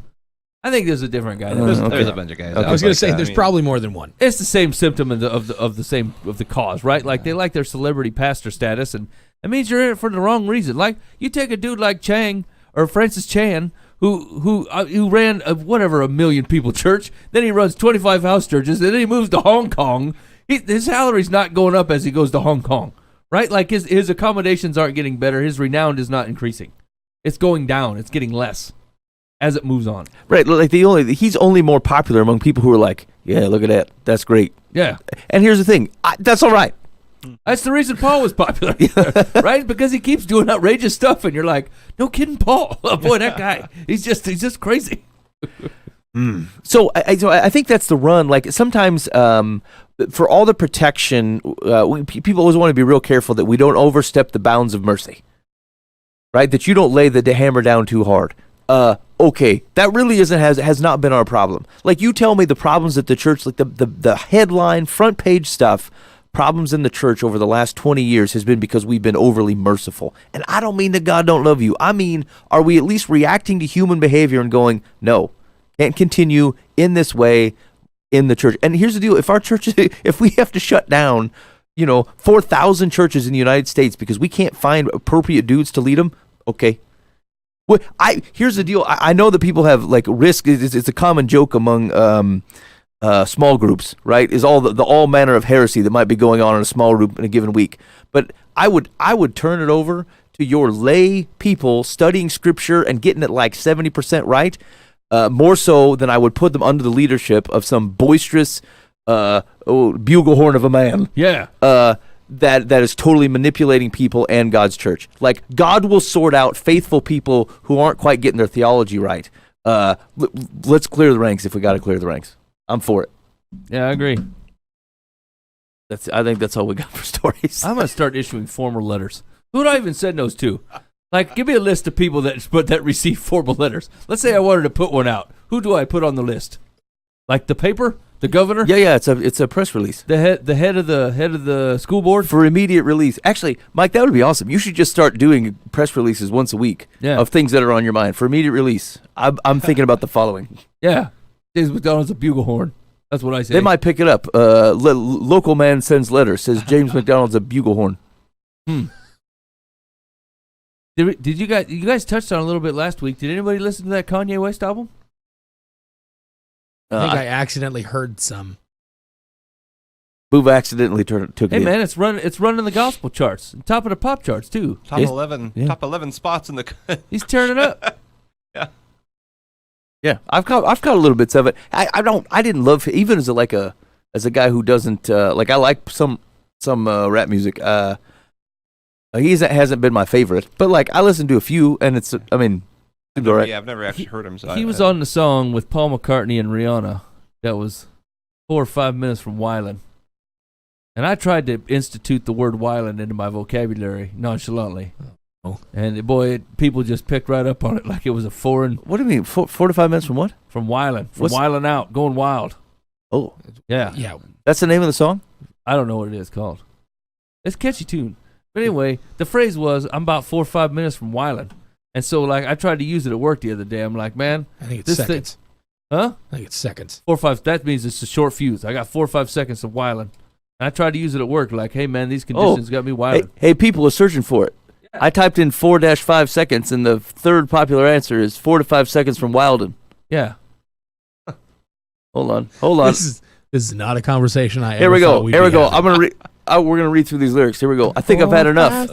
B: I think there's a different guy.
E: There's a bunch of guys.
D: I was going to say there's probably more than one.
B: It's the same symptom of the cause, right? Like they like their celebrity pastor status, and it means you're in it for the wrong reason. Like you take a dude like Chang or Francis Chan, who ran a million people church, then he runs 25 house churches, and then he moves to Hong Kong. His salary's not going up as he goes to Hong Kong, right? Like his accommodations aren't getting better. His renown is not increasing. It's going down. It's getting less as it moves on.
C: Right, like he's only more popular among people who are like, yeah, look at that, that's great.
B: Yeah.
C: And here's the thing, that's all right.
B: That's the reason Paul was popular, right? Because he keeps doing outrageous stuff, and you're like, no kidding, Paul. Oh, boy, that guy, he's just crazy.
C: So I think that's the run. Like sometimes for all the protection, people always want to be real careful that we don't overstep the bounds of mercy, right? That you don't lay the hammer down too hard. Okay, that really has not been our problem. Like you tell me the problems at the church, like the headline front page stuff, problems in the church over the last 20 years has been because we've been overly merciful. And I don't mean that God don't love you. I mean, are we at least reacting to human behavior and going, no, can't continue in this way in the church. And here's the deal: if our church, if we have to shut down, 4,000 churches in the United States because we can't find appropriate dudes to lead them, okay. Well, here's the deal. I know that people have like risk. It's a common joke among small groups, right? Is all the all manner of heresy that might be going on in a small group in a given week. But I would turn it over to your lay people studying scripture and getting it like 70% right, more so than I would put them under the leadership of some boisterous bugle horn of a man.
B: Yeah.
C: That is totally manipulating people and God's church. Like, God will sort out faithful people who aren't quite getting their theology right. Let's clear the ranks if we got to clear the ranks. I'm for it.
B: Yeah, I agree.
C: I think that's all we got for stories.
B: I'm gonna start issuing formal letters. Who do I even send those to? Like, give me a list of people that receive formal letters. Let's say I wanted to put one out. Who do I put on the list? Like the paper, the governor?
C: Yeah. It's a press release.
B: The head of the school board
C: for immediate release. Actually, Mike, that would be awesome. You should just start doing press releases once a week of things that are on your mind for immediate release. I'm thinking about the following.
B: Yeah, James Macdonald's a bugle horn. That's what I say.
C: They might pick it up. Local man sends letter, says James Macdonald's a bugle horn.
B: Did you guys touched on it a little bit last week? Did anybody listen to that Kanye West album?
D: I think I accidentally heard some.
C: Boov accidentally took it.
B: Hey man, it's running the gospel charts, top of the pop charts too.
E: Top 11 spots in the.
B: He's tearing it up.
C: Yeah, I've caught a little bits of it. I didn't love it, even as a guy who doesn't like. I like some rap music. He hasn't been my favorite, but like I listened to a few, and it's all right.
E: Yeah, I've never actually heard him. So
B: he was on the song with Paul McCartney and Rihanna. That was 4 or 5 minutes from Wyland. And I tried to institute the word Wyland into my vocabulary nonchalantly. Oh. And boy, people just picked right up on it like it was a foreign.
C: What do you mean? 4 to 5 minutes from what?
B: From Wyland. From Wyland out, going wild.
C: Oh.
B: Yeah.
D: Yeah.
C: That's the name of the song?
B: I don't know what it is called. It's a catchy tune. But anyway, the phrase was, I'm about 4 or 5 minutes from Wyland. And so, like, I tried to use it at work the other day. I'm like, man.
D: I think it's seconds.
B: Huh?
D: I think it's seconds.
B: 4 or 5. That means it's a short fuse. I got 4 or 5 seconds of Wyland. And I tried to use it at work. Like, hey, man, these conditions got me Wyland.
C: Hey, people are searching for it. Yeah. I typed in 4-5 seconds, and the third popular answer is 4 to 5 seconds from Wilden.
B: Yeah.
C: Hold on.
D: This is not a conversation I ever
C: Here we go.
D: thought
C: Here we go.
D: having.
C: We're gonna read through these lyrics. Here we go. I think I've had enough.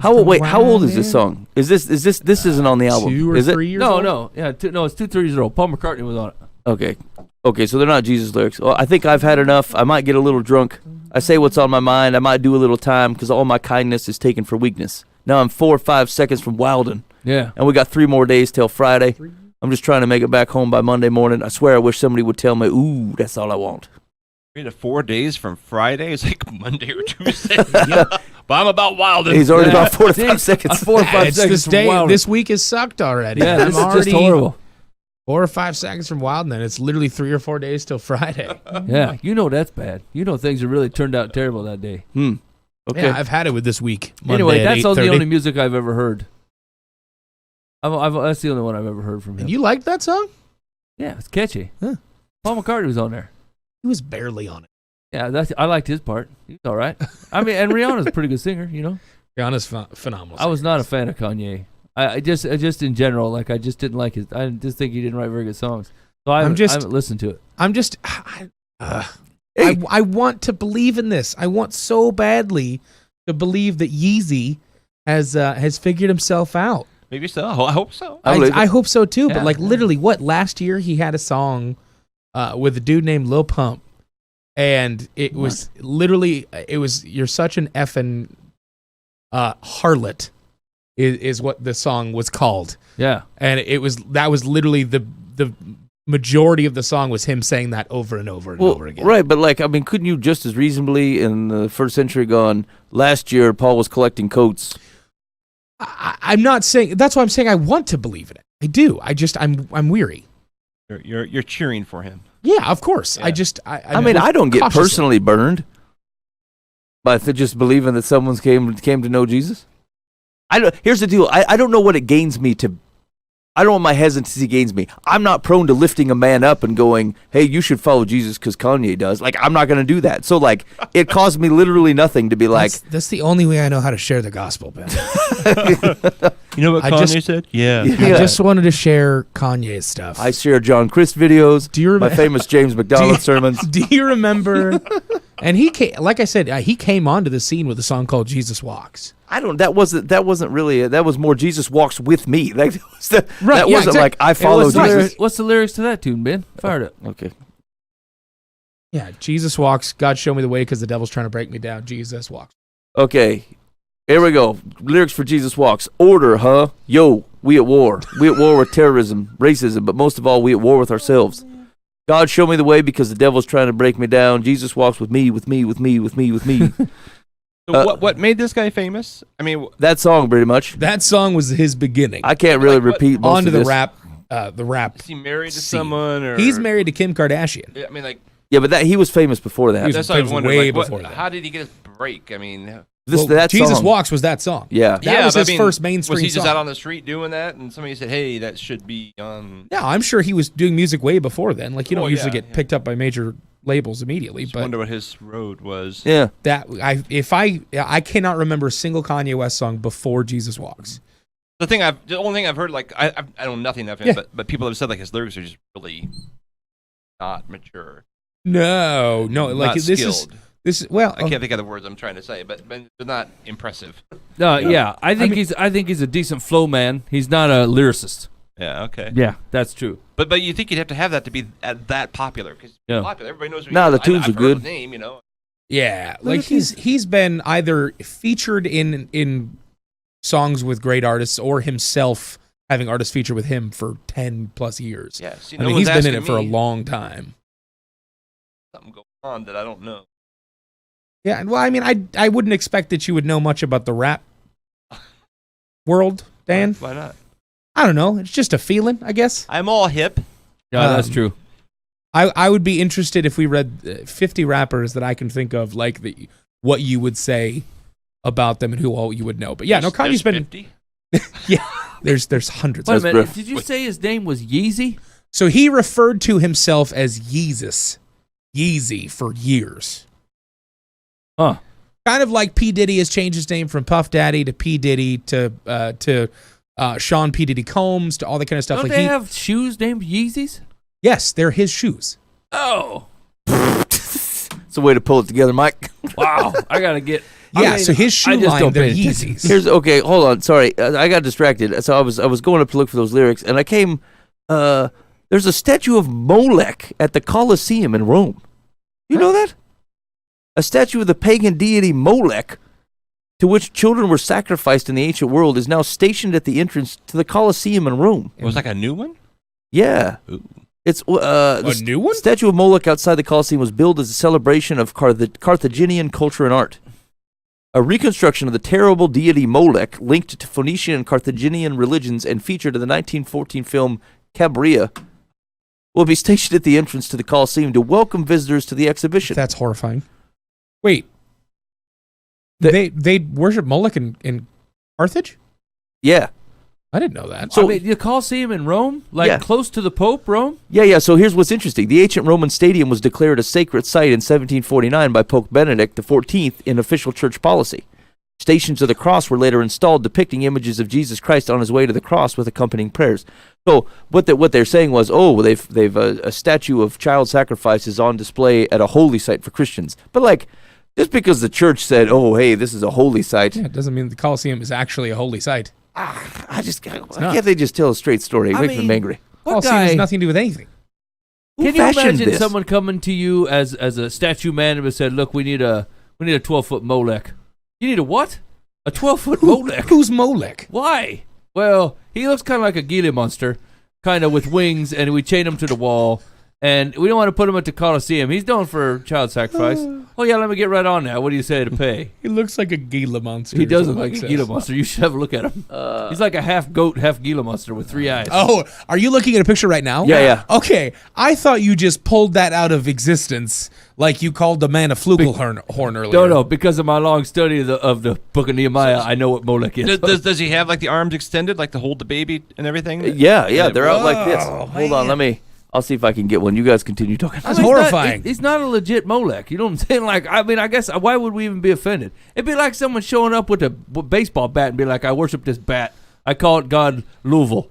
C: How old is this song? This isn't on the album.
D: 2 or
C: is
D: 3
C: it?
D: years old?
B: No. Yeah, it's 2-3 years old. Paul McCartney was on it.
C: Okay, so they're not Jesus lyrics. Well, I think I've had enough. I might get a little drunk. I say what's on my mind. I might do a little time because all my kindness is taken for weakness. Now I'm 4 or 5 seconds from Wilden.
B: Yeah.
C: And we got 3 more days till Friday. I'm just trying to make it back home by Monday morning. I swear I wish somebody would tell me, ooh, that's all I want.
E: 3 to 4 days from Friday. It's like Monday or Tuesday. But I'm about Wilden.
C: He's already about 4 to 5 seconds.
B: 4 or 5 seconds from Wilden.
D: This week has sucked already.
B: Yeah, this is just horrible.
D: 4 or 5 seconds from Wilden, and it's literally 3 or 4 days till Friday.
B: Yeah, that's bad. Things have really turned out terrible that day.
C: Okay.
D: Yeah, I've had it with this week. Monday
B: Anyway,
D: at
B: that's all the
D: 8:30.
B: only music I've ever heard. That's the only one I've ever heard from him.
D: And you liked that song?
B: Yeah, it's catchy.
D: Huh.
B: Paul McCartney was on there.
D: He was barely on it.
B: Yeah, I liked his part. He was all right. And Rihanna's a pretty good singer,
D: Rihanna's phenomenal.
B: I was not a fan of Kanye. I just in general, like, I just didn't like his. I just think he didn't write very good songs. So I haven't listened to it.
D: I want to believe in this. I want so badly to believe that Yeezy has figured himself out.
E: Maybe so. I hope so.
D: I hope so too.
B: Yeah.
D: But like literally, last year he had a song with a dude named Lil Pump, and it was literally you're such an effing harlot is what the song was called.
B: Yeah,
D: and that was literally the majority of the song was him saying that over and over and over again.
C: Right, but couldn't you just as reasonably in the first century gone, last year Paul was collecting coats?
D: I'm not saying, that's why I'm saying I want to believe in it. I do. I'm weary.
E: You're cheering for him.
D: Yeah, of course.
E: Yeah.
C: I don't get personally burned by just believing that someone's came to know Jesus. Here's the deal. I don't know what it gains me to. I don't want my hesitancy gains me. I'm not prone to lifting a man up and going, hey, you should follow Jesus because Kanye does. Like, I'm not going to do that. So, like, it cost me literally nothing to be like.
D: That's the only way I know how to share the gospel, Ben.
E: You know what Kanye said? Yeah.
D: I just wanted to share Kanye's stuff.
C: I share John Crist videos,
D: Do you
C: my famous James Macdonald sermons.
D: Do you remember? And he came, like I said, he came onto the scene with a song called "Jesus Walks."
C: That wasn't really. That was more Jesus walks with me. Like, that
D: Right,
C: wasn't
D: yeah,
C: like I follow
B: What's the
C: Jesus.
B: lyrics- What's the lyrics to that tune, Ben? Fire it up.
C: Okay.
D: Yeah, Jesus walks. God show me the way because the devil's trying to break me down. Jesus walks.
C: Okay. Here we go. Lyrics for Jesus walks. Order, huh? Yo, we at war. We at war with terrorism, racism, but most of all, we at war with ourselves. God show me the way because the devil's trying to break me down. Jesus walks with me, with me, with me, with me, with me.
E: So what made this guy famous? I mean,
C: That song, pretty much.
D: That song was his beginning.
C: I can't really
E: Like what-
C: repeat most
D: Onto
C: of
D: the
C: this.
D: rap. The rap.
E: is he married to
D: scene.
E: someone? Or
D: He's married to Kim Kardashian.
E: I mean, like
C: Yeah, but he was famous before that.
D: He was
E: that's what I
D: famous
E: wondered.
D: way
E: Like, what,
D: before that.
E: how did he get his break? I mean,
C: That
D: Jesus
C: song.
D: Walks was that song.
C: Yeah.
D: That was
E: but
D: his first mainstream
E: Was he just
D: song.
E: out on the street doing that, and somebody said, "Hey, that should be on"?
D: Yeah, I'm sure he was doing music way before then. Like, you don't
E: Oh,
D: usually
E: yeah,
D: get
E: yeah.
D: picked up by major labels immediately.
E: Just
D: But
E: wonder what his road was.
C: Yeah.
D: I cannot remember a single Kanye West song before Jesus Walks.
E: The only thing I've heard, like I know nothing of him,
D: Yeah.
E: but people have said like his lyrics are just really not mature,
D: No, like
E: not
D: this
E: skilled.
D: is well.
E: I can't think of the words I'm trying to say, but they're not impressive.
B: Yeah, I think he's a decent flow man. He's not a lyricist.
E: Yeah, okay.
B: Yeah, that's true.
E: But you think you'd have to have that to be that popular? Because
B: Yeah.
E: popular, everybody knows. Who
C: Nah,
E: he
C: the
E: is.
C: tunes
E: I've
C: are
E: heard
C: good.
E: the name, you know.
D: Yeah, like he's been either featured in songs with great artists or himself having artists feature with him for 10 plus years.
E: Yeah, see,
D: I
E: no
D: mean,
E: one's
D: he's been in
E: asking
D: it for a
E: me.
D: long time.
E: Something going on that I don't know.
D: Yeah, well, I mean, I wouldn't expect that you would know much about the rap world, Dan.
E: Why not?
D: I don't know. It's just a feeling, I guess.
E: I'm all hip.
B: Yeah, that's
D: Um,
B: true.
D: I would be interested if we read 50 rappers that I can think of, like what you would say about them and who all you would know. But yeah, no, Kanye's
E: There's
D: been
E: 50?
D: there's hundreds.
B: Wait a
C: that's
B: minute.
C: rough.
B: Did you say his name was Yeezy?
D: So he referred to himself as Yeezy for years.
B: Huh.
D: Kind of like P. Diddy has changed his name from Puff Daddy to P. Diddy to Sean P. Diddy Combs to all that kind of stuff.
B: Don't
D: Like
B: they have shoes named Yeezys?
D: yes, they're his shoes.
B: Oh,
C: It's a way to pull it together, Mike.
B: wow! I gotta get.
D: Yeah,
B: I mean,
D: so his shoe
B: I just
D: line,
B: don't
D: they're
B: pay attention.
D: Yeezys.
C: Here's okay. Hold on. Sorry, I got distracted. So I was going up to look for those lyrics, and I came. There's a statue of Molech at the Colosseum in Rome. You know that? A statue of the pagan deity Molech, to which children were sacrificed in the ancient world, is now stationed at the entrance to the Colosseum in Rome.
E: It was like a new one.
C: Yeah.
E: Ooh.
C: It's
D: A new one?
C: statue of Moloch outside the Colosseum was built as a celebration of Carthaginian culture and art. A reconstruction of the terrible deity Molech, linked to Phoenician and Carthaginian religions and featured in the 1914 film Cabiria, will be stationed at the entrance to the Colosseum to welcome visitors to the exhibition.
D: That's horrifying. Wait,
C: The-
D: they worship Moloch in Carthage?
C: Yeah.
D: I didn't know that.
B: So the Colosseum in Rome, like
C: Yeah.
B: close to the Pope, Rome.
C: Yeah. So here's what's interesting. The ancient Roman stadium was declared a sacred site in 1749 by Pope Benedict XIV in official church policy. Stations of the cross were later installed depicting images of Jesus Christ on his way to the cross with accompanying prayers. So what they're saying was, they've a statue of child sacrifices on display at a holy site for Christians. But like, just because the church said, oh, hey, this is a holy site,
D: Yeah, it doesn't mean the Colosseum is actually a holy site.
C: why
D: not.
C: can't they just tell a straight story?
B: I
C: Make them
B: mean,
C: angry.
B: What
D: Colosseum
B: guy?
D: has nothing to do with anything.
C: Who
B: Can you
C: fashioned
B: imagine
C: this?
B: someone coming to you as a statue man and said, "Look, we need a 12-foot Molech." You need a what? A 12-foot Molech?
D: Who's Molech?
B: Why? Well, he looks kind of like a Gila monster, kind of with wings, and we chain him to the wall. And we don't want to put him at the Colosseum. He's known for child sacrifice. Oh yeah, let me get right on that. What do you say to pay?
D: He looks like a Gila monster.
B: He does
D: is
B: look
D: what
B: like a
D: it says.
B: Gila monster. You should have a look at him. He's like a half goat, half Gila monster with 3 eyes.
D: Oh, are you looking at a picture right now?
C: Yeah.
D: Okay, I thought you just pulled that out of existence, like you called the man a flugelhorn earlier.
B: No, because of my long study of the Book of Nehemiah, I know what Molech is.
E: Does he have like the arms extended, like to hold the baby and everything?
C: Yeah, they're out like this.
D: Oh,
C: Hold on, I'll see if I can get one. You guys continue talking.
D: That's horrifying.
B: He's not a legit Molech. You know what I'm saying? Like, I mean, I guess why would we even be offended? It'd be like someone showing up with a baseball bat and be like, "I worship this bat. I call it God Louisville,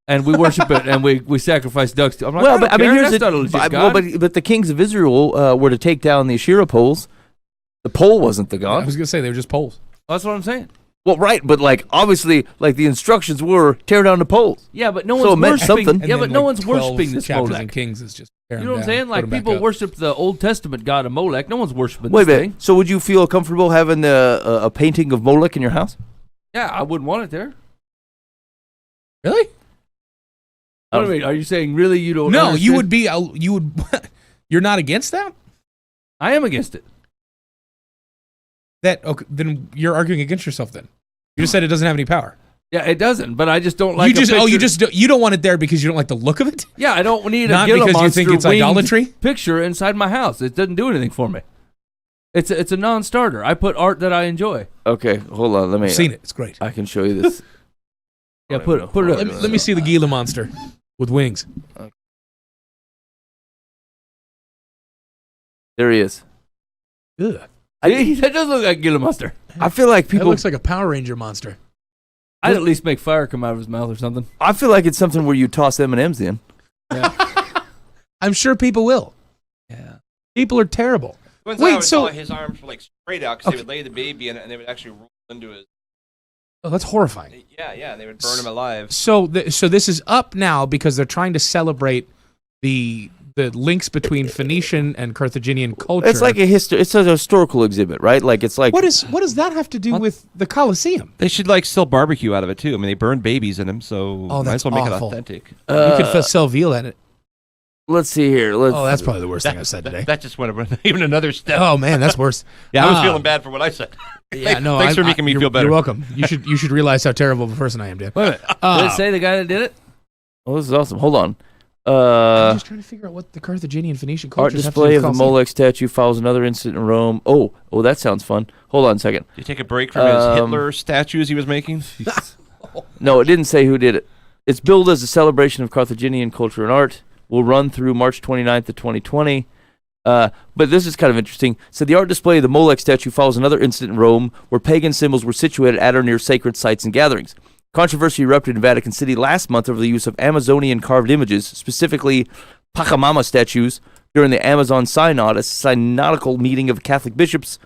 B: and we worship it, and we sacrifice ducks." I'm like,
C: Well, I mean, here's
B: that's not a legit God.
C: but the kings of Israel were to take down the Asherah poles. The pole wasn't the
D: I
C: god.
D: was gonna say they were just poles.
B: That's what I'm saying.
C: Well, right, but like obviously, like the instructions were tear down the poles.
B: Yeah, but no
C: So it
B: one's
C: meant
B: worshiping.
C: something.
B: Yeah, but no one's
D: 12
B: worshiping this
D: chapters in
B: Molech.
D: Kings is just tear
B: You
D: him
B: know what I'm
D: down,
B: saying?
D: put
B: Like
D: him back
B: people
D: up.
B: worship the Old Testament god of Molech. No one's worshiping
C: Wait a
B: this
C: minute.
B: thing.
C: So would you feel comfortable having a painting of Molech in your house?
B: Yeah, I wouldn't want it there.
D: Really?
B: What do you mean? Are you saying really you don't?
D: No, you
B: understand?
D: would be. You would. You're not against that.
B: I am against it.
D: Okay, then you're arguing against yourself. Then you just said it doesn't have any power.
B: Yeah, it doesn't. But I just don't like.
D: You don't want it there because you don't like the look of it.
B: Yeah, I don't need
D: Not
B: a Gila
D: because you
B: monster
D: think it's
B: winged
D: idolatry?
B: picture inside my house. It doesn't do anything for me. It's a non-starter. I put art that I enjoy.
C: Okay, hold on. Let me.
D: I've seen it. It's great.
C: I can show you this.
B: Yeah, put it up.
D: Let me see the Gila monster with wings.
C: There he is.
D: Ugh.
B: That does look like Gila monster.
C: I feel like
D: That
C: people.
D: looks like a Power Ranger monster.
B: I'd at least make fire come out of his mouth or something.
C: I feel like it's something where you toss M&Ms in.
D: I'm sure people will.
B: Yeah.
D: People are terrible.
E: Wait,
D: Wait, so-
E: his arms were like straight out because they would lay the baby in it and they would actually roll into his.
D: Oh, that's horrifying.
E: Yeah, they would burn him alive.
D: So this is up now because they're trying to celebrate the links between Phoenician and Carthaginian culture.
C: It's like it's a historical exhibit, right? Like it's like
D: what does that have to do with the Colosseum?
E: They should like still barbecue out of it too. I mean, they burn babies in them, so
D: Oh,
E: might
D: that's
E: as well make
D: awful.
E: it authentic.
D: You could sell veal at it.
C: Let's see here.
D: Oh, that's probably the worst thing I've said today.
E: That just went even another step.
D: Oh man, that's worse.
E: Yeah, I was feeling bad for what I said.
D: Yeah, no.
E: Thanks for making me feel better.
D: You're welcome. You should realize how terrible of a person I am, Dan.
B: Wait a minute. Did it say the guy that did it?
C: Oh, this is awesome. Hold on.
D: I'm just trying to figure out what the Carthaginian Phoenician
C: Art
D: culture
C: display of the Molech statue follows another incident in Rome. Oh, that sounds fun. Hold on a second.
E: Did you take a break from his Hitler statues he was making?
C: No, it didn't say who did it. It's billed as a celebration of Carthaginian culture and art. Will run through March 29th of 2020. But this is kind of interesting. So the art display of the Molech statue follows another incident in Rome where pagan symbols were situated at or near sacred sites and gatherings. Controversy erupted in Vatican City last month over the use of Amazonian carved images, specifically Pachamama statues, during the Amazon Synod, a synodical meeting of Catholic bishops,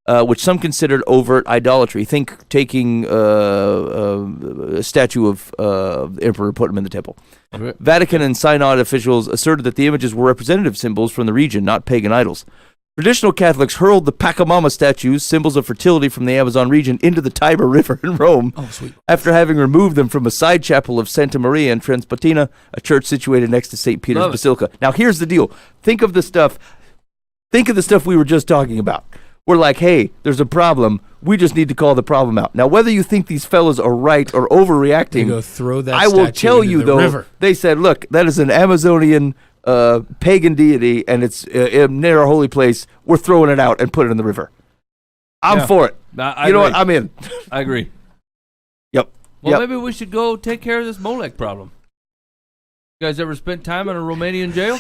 C: which some considered overt idolatry. Think taking a statue of the emperor, put him in the temple.
B: Right.
C: Vatican and Synod officials asserted that the images were representative symbols from the region, not pagan idols. Traditional Catholics hurled the Pachamama statues, symbols of fertility from the Amazon region, into the Tiber River in Rome.
D: Oh, sweet.
C: After having removed them from a side chapel of Santa Maria in Transpatina, a church situated next to St. Peter's Basilica. Now, here's the deal. Think of the stuff we were just talking about. We're like, hey, there's a problem. We just need to call the problem out. Now, whether you think these fellas are right or overreacting,
D: You go throw that
C: I will
D: statue
C: tell
D: into
C: you,
D: the
C: though,
D: river.
C: they said, look, that is an Amazonian pagan deity, and it's near a holy place. We're throwing it out and put it in the river. I'm for it.
B: I
C: You know
B: agree.
C: what? I'm in.
B: I agree.
C: Yep.
B: Well,
C: Yep.
B: maybe we should go take care of this Molech problem. You guys ever spent time in a Romanian jail?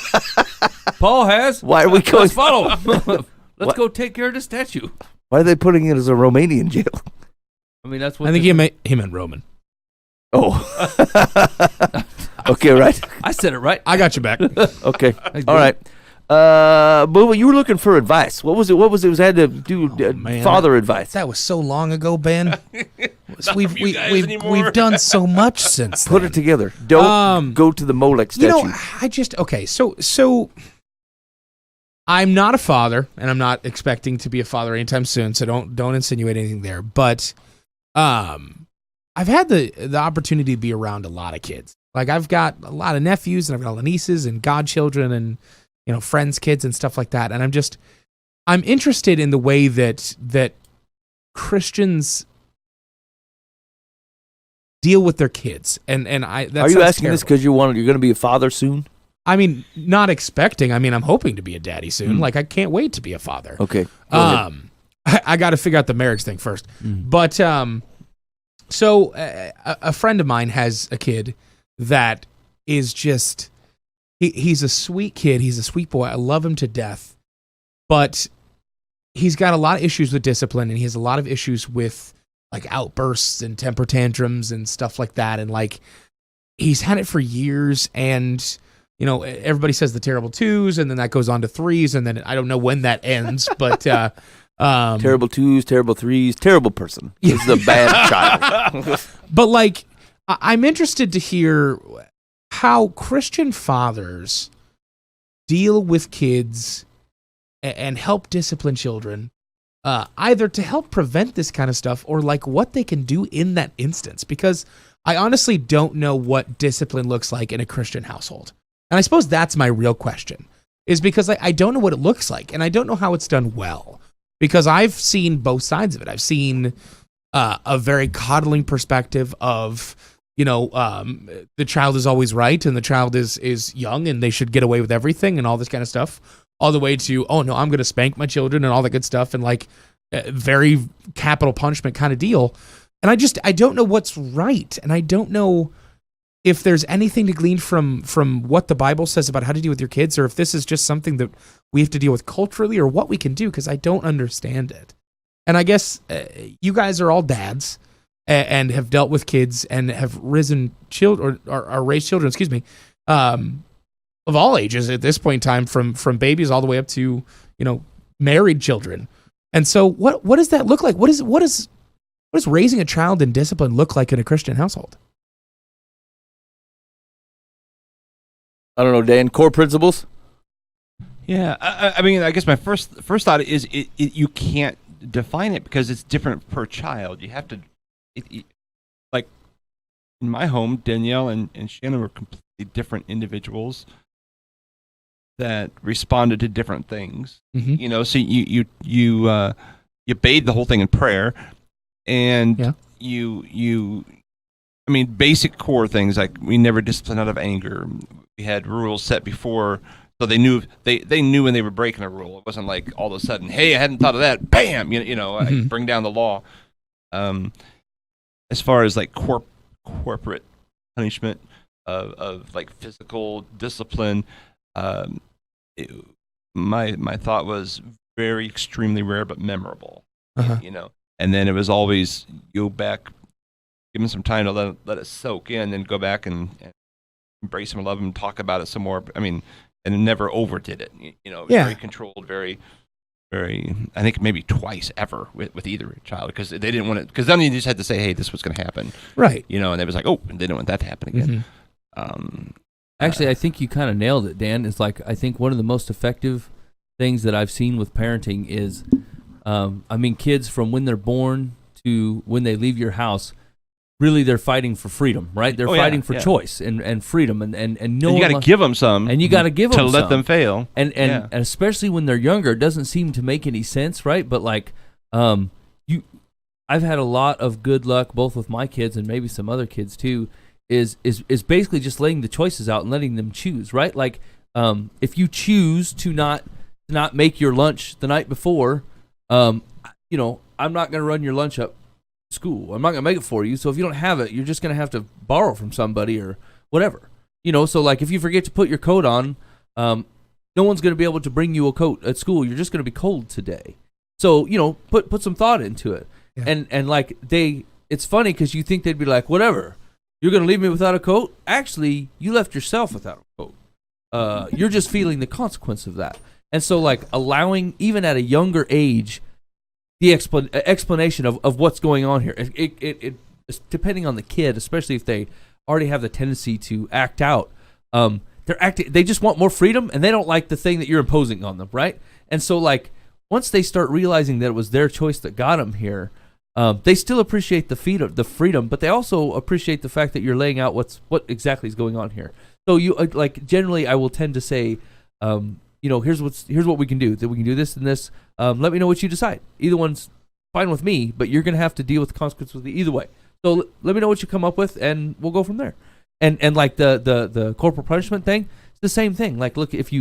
B: Paul has.
C: Why are we going?
B: Let's follow him. Let's
C: What?
B: go take care of the statue.
C: Why are they putting it as a Romanian jail?
B: I mean, that's what
D: I think he meant Roman.
C: Oh. Okay, right.
B: I said it right.
D: I got you back.
C: Okay.
B: I
C: All right. But you were looking for advice. What was it? It was had to do
D: man.
C: father advice.
D: That was so long ago, Ben.
E: you guys anymore.
D: We've done so much since
C: Put
D: then.
C: it together. Don't go to the Molech statue.
D: You know, I just so I'm not a father, and I'm not expecting to be a father anytime soon. So don't insinuate anything there. But I've had the opportunity to be around a lot of kids. Like I've got a lot of nephews, and I've got a lot of nieces and godchildren, and friends' kids and stuff like that. And I'm interested in the way that Christians deal with their kids, and I. That
C: Are you asking
D: terrible.
C: this because you're going to be a father soon?
D: I mean, not expecting. I mean, I'm hoping to be a daddy soon. Like, I can't wait to be a father.
C: Okay. Go ahead.
D: I got to figure out the marriage thing first. But so a friend of mine has a kid that is just he's a sweet kid. He's a sweet boy. I love him to death. But he's got a lot of issues with discipline, and he has a lot of issues with like outbursts and temper tantrums and stuff like that. And like he's had it for years, and you know, everybody says the terrible twos, and then that goes on to threes, and then I don't know when that ends, but
C: terrible twos, terrible threes, terrible person. This is a bad child.
D: But like, I'm interested to hear how Christian fathers deal with kids and help discipline children, either to help prevent this kind of stuff or like what they can do in that instance. Because I honestly don't know what discipline looks like in a Christian household. And I suppose that's my real question, is because I don't know what it looks like, and I don't know how it's done well. Because I've seen both sides of it. I've seen a very coddling perspective of, you know, the child is always right, and the child is young, and they should get away with everything, and all this kind of stuff, all the way to, oh no, I'm going to spank my children, and all that good stuff, and like very capital punishment kind of deal. And I don't know what's right, and I don't know if there's anything to glean from what the Bible says about how to deal with your kids, or if this is just something that we have to deal with culturally, or what we can do, because I don't understand it. And I guess you guys are all dads and have dealt with kids and have risen children or raised children, of all ages at this point in time, from babies all the way up to, you know, married children. And so what does that look like? What does raising a child in discipline look like in a Christian household?
C: I don't know, Dan. Core principles.
E: Yeah, I mean, I guess my first thought is you can't define it because it's different per child. You have to, like in my home, Danielle and Shannon were completely different individuals that responded to different things.
D: Mm-hmm.
E: You know, so you bathed the whole thing in prayer, and you. I mean, basic core things like we never disciplined out of anger. We had rules set before, so they knew when they were breaking a rule. It wasn't like all of a sudden, hey, I hadn't thought of that. Bam, you know, I bring down the law. As far as like corporate punishment of like physical discipline, my thought was very extremely rare but memorable. You know, and then it was always go back. Give them some time to let it soak in, then go back and embrace them, love them, talk about it some more. I mean, and never overdid it. You know, very controlled, very, very. I think maybe twice ever with either child, because they didn't want it. Because then you just had to say, "Hey, this was going to happen,"
D: right?
E: You know, and it was like, "Oh, they didn't want that to happen again." Mm-hmm.
B: Actually, I think you kind of nailed it, Dan. It's like I think one of the most effective things that I've seen with parenting is, I mean, kids from when they're born to when they leave your house. Really, they're fighting for freedom, right? They're fighting for choice and freedom, and no.
E: And you got to give them some,
B: and you got to give them
E: to let them fail,
B: and especially when they're younger, it doesn't seem to make any sense, right? But like, I've had a lot of good luck both with my kids and maybe some other kids too. Is basically just laying the choices out and letting them choose, right? Like, if you choose to not make your lunch the night before, you know, I'm not going to run your lunch up school. I'm not gonna make it for you. So if you don't have it, you're just gonna have to borrow from somebody or whatever. You know, so like if you forget to put your coat on, no one's gonna be able to bring you a coat at school. You're just gonna be cold today. So, you know, put some thought into it. Yeah. And like it's funny because you think they'd be like, whatever, you're gonna leave me without a coat? Actually, you left yourself without a coat. You're just feeling the consequence of that. And so like allowing, even at a younger age, the explanation of what's going on here. It depending on the kid, especially if they already have the tendency to act out. They just want more freedom, and they don't like the thing that you're imposing on them, right? And so, like, once they start realizing that it was their choice that got them here, they still appreciate the freedom, but they also appreciate the fact that you're laying out what exactly is going on here. So you like generally, I will tend to say, here's what we can do. That we can do this and this. Let me know what you decide. Either one's fine with me, but you're gonna have to deal with the consequences with either way. So let me know what you come up with, and we'll go from there. And like the corporal punishment thing, it's the same thing. Like, look, if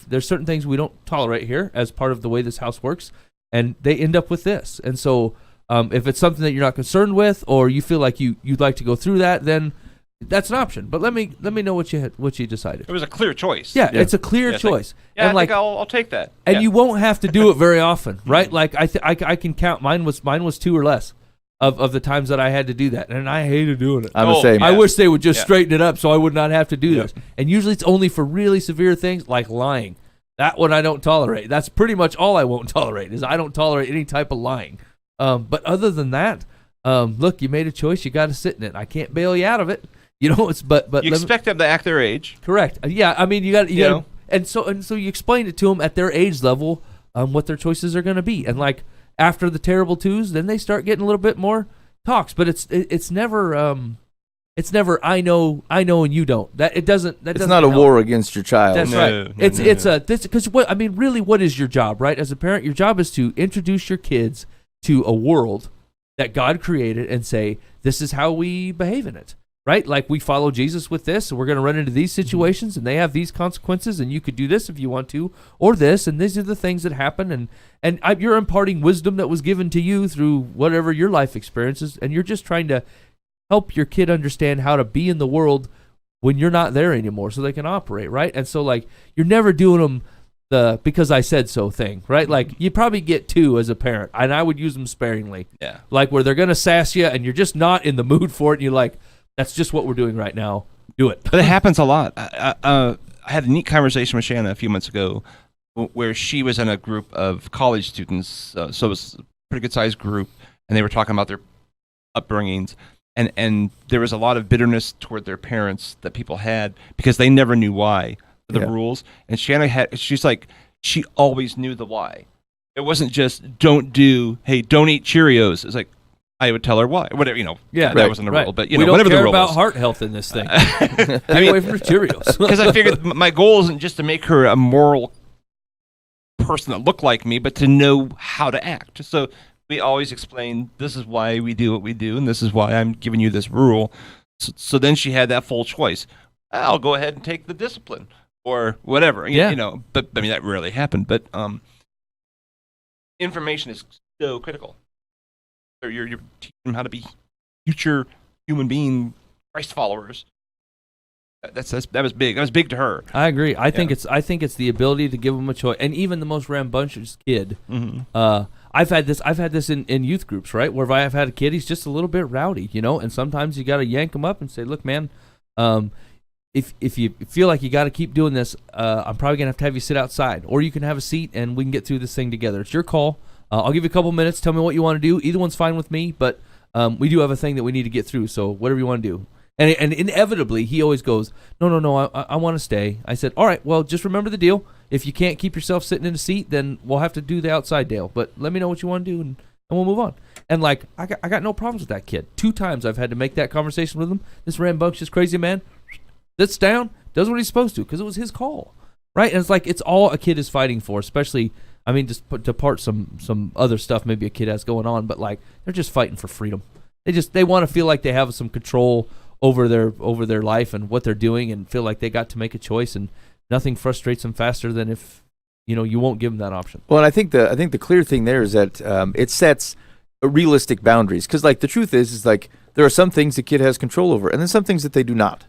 B: there's certain things we don't tolerate here as part of the way this house works, and they end up with this, and so if it's something that you're not concerned with, or you feel like you'd like to go through that, then that's an option. But let me know what you decided.
E: It was a clear choice.
B: Yeah, it's a clear choice.
E: And
B: like,
E: I think I'll take that.
B: And you won't have to do it very often, right? Like I can count. Mine was 2 or less of the times that I had to do that, and I hated doing it.
C: I'm the same.
B: I wish they would just straighten it up so I would not have to do this. And usually it's only for really severe things like lying. That one I don't tolerate. That's pretty much all I won't tolerate, is I don't tolerate any type of lying. But other than that, look, you made a choice. You got to sit in it. I can't bail you out of it. But
E: you expect them to act their age.
B: Correct. Yeah, I mean, you got, and so you explain it to them at their age level, what their choices are going to be, and like after the terrible twos, then they start getting a little bit more talks. But it's never I know and you don't. It's
C: not a war against your child.
B: That's right. It's because really, what is your job, right? As a parent, your job is to introduce your kids to a world that God created and say, this is how we behave in it. Right? Like, we follow Jesus with this, and we're going to run into these situations, and they have these consequences, and you could do this if you want to, or this, and these are the things that happen, and you're imparting wisdom that was given to you through whatever your life experiences, and you're just trying to help your kid understand how to be in the world when you're not there anymore, so they can operate, right? And so, like, you're never doing them the because I said so thing, right? Like, you probably get 2 as a parent, and I would use them sparingly.
E: Yeah.
B: Like, where they're going to sass you, and you're just not in the mood for it, and you're like, that's just what we're doing right now. Do it.
E: But it happens a lot. I had a neat conversation with Shanna a few months ago where she was in a group of college students. So it was a pretty good-sized group, and they were talking about their upbringings. And there was a lot of bitterness toward their parents that people had because they never knew why, the rules. And Shanna she's like, she always knew the why. It wasn't just don't eat Cheerios. It's like, I would tell her why, whatever, that wasn't a rule, but
B: we don't
E: whatever
B: care
E: the rule
B: about
E: was.
B: Heart health in this thing. Get away from the Cheerios.
E: Because I figured my goal isn't just to make her a moral person that looked like me, but to know how to act. So we always explain, this is why we do what we do, and this is why I'm giving you this rule. So then she had that full choice. I'll go ahead and take the discipline or whatever, But I mean, that rarely happened. But information is so critical. You're teaching them how to be future human being Christ followers. That was big. That was big to her.
B: I agree. I think it's the ability to give them a choice, and even the most rambunctious kid. Mm-hmm. I've had this in youth groups, right? Where if I have had a kid, he's just a little bit rowdy, and sometimes you got to yank him up and say, "Look, man, if you feel like you got to keep doing this, I'm probably gonna have you sit outside, or you can have a seat and we can get through this thing together. It's your call." I'll give you a couple minutes. Tell me what you want to do. Either one's fine with me, but we do have a thing that we need to get through. So whatever you want to do. And inevitably, he always goes, no, I want to stay. I said, all right, well, just remember the deal. If you can't keep yourself sitting in a seat, then we'll have to do the outside deal. But let me know what you want to do, and we'll move on. And, like, I got no problems with that kid. 2 times I've had to make that conversation with him. This rambunctious, crazy man sits down, does what he's supposed to, because it was his call, right? And it's like it's all a kid is fighting for, especially – I mean, just to part some other stuff maybe a kid has going on, but like they're just fighting for freedom. They want to feel like they have some control over their life and what they're doing, and feel like they got to make a choice. And nothing frustrates them faster than if you won't give them that option.
C: Well, and I think the clear thing there is that it sets realistic boundaries, because like the truth is like there are some things the kid has control over, and then some things that they do not.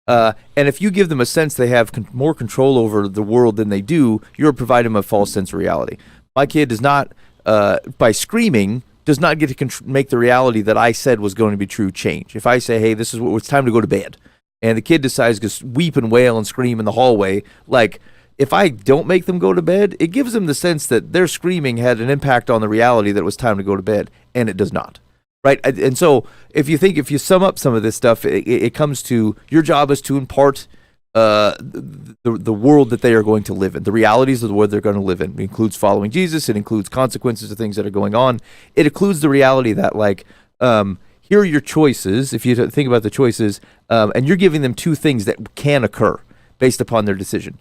C: And if you give them a sense they have more control over the world than they do, you're providing them a false sense of reality. My kid does not, by screaming, does not get to make the reality that I said was going to be true change. If I say, hey, this is it's time to go to bed, and the kid decides to weep and wail and scream in the hallway, like, if I don't make them go to bed, it gives them the sense that their screaming had an impact on the reality that it was time to go to bed, and it does not. Right, and so if you sum up some of this stuff, it comes to your job is to impart the world that they are going to live in, the realities of the world they're going to live in. It includes following Jesus. It includes consequences of things that are going on. It includes the reality that here are your choices. If you think about the choices, and you're giving them 2 things that can occur based upon their decision.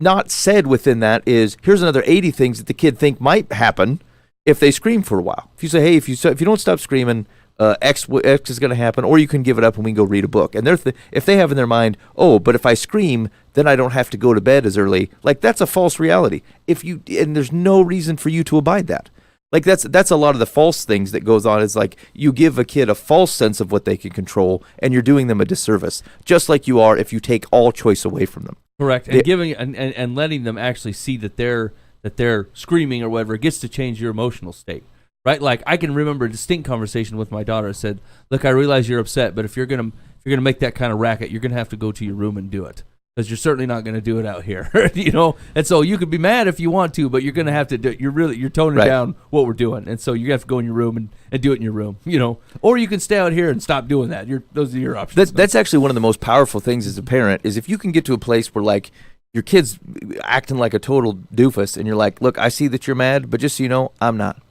C: not said within that is, here's another 80 things that the kid think might happen if they scream for a while. If you say, hey, if you don't stop screaming, X is going to happen, or you can give it up and we can go read a book. And if they have in their mind, oh, but if I scream, then I don't have to go to bed as early. Like, that's a false reality. And there's no reason for you to abide that. Like, that's a lot of the false things that goes on. Is like, you give a kid a false sense of what they can control, and you're doing them a disservice, just like you are if you take all choice away from them.
B: Correct. And giving and letting them actually see that they're screaming or whatever gets to change your emotional state. Right? Like, I can remember a distinct conversation with my daughter. I said, look, I realize you're upset, but if you're gonna make that kind of racket, you're gonna have to go to your room and do it. Because you're certainly not going to do it out here, you know. And so you could be mad if you want to, but you're going to have to do it. You're toning down what we're doing, and so you have to go in your room and do it in your room, you know. Or you can stay out here and stop doing that. Those are your options.
C: That's actually one of the most powerful things as a parent is if you can get to a place where, like, your kid's acting like a total doofus, and you're like, look, I see that you're mad, but just so you know, I'm not.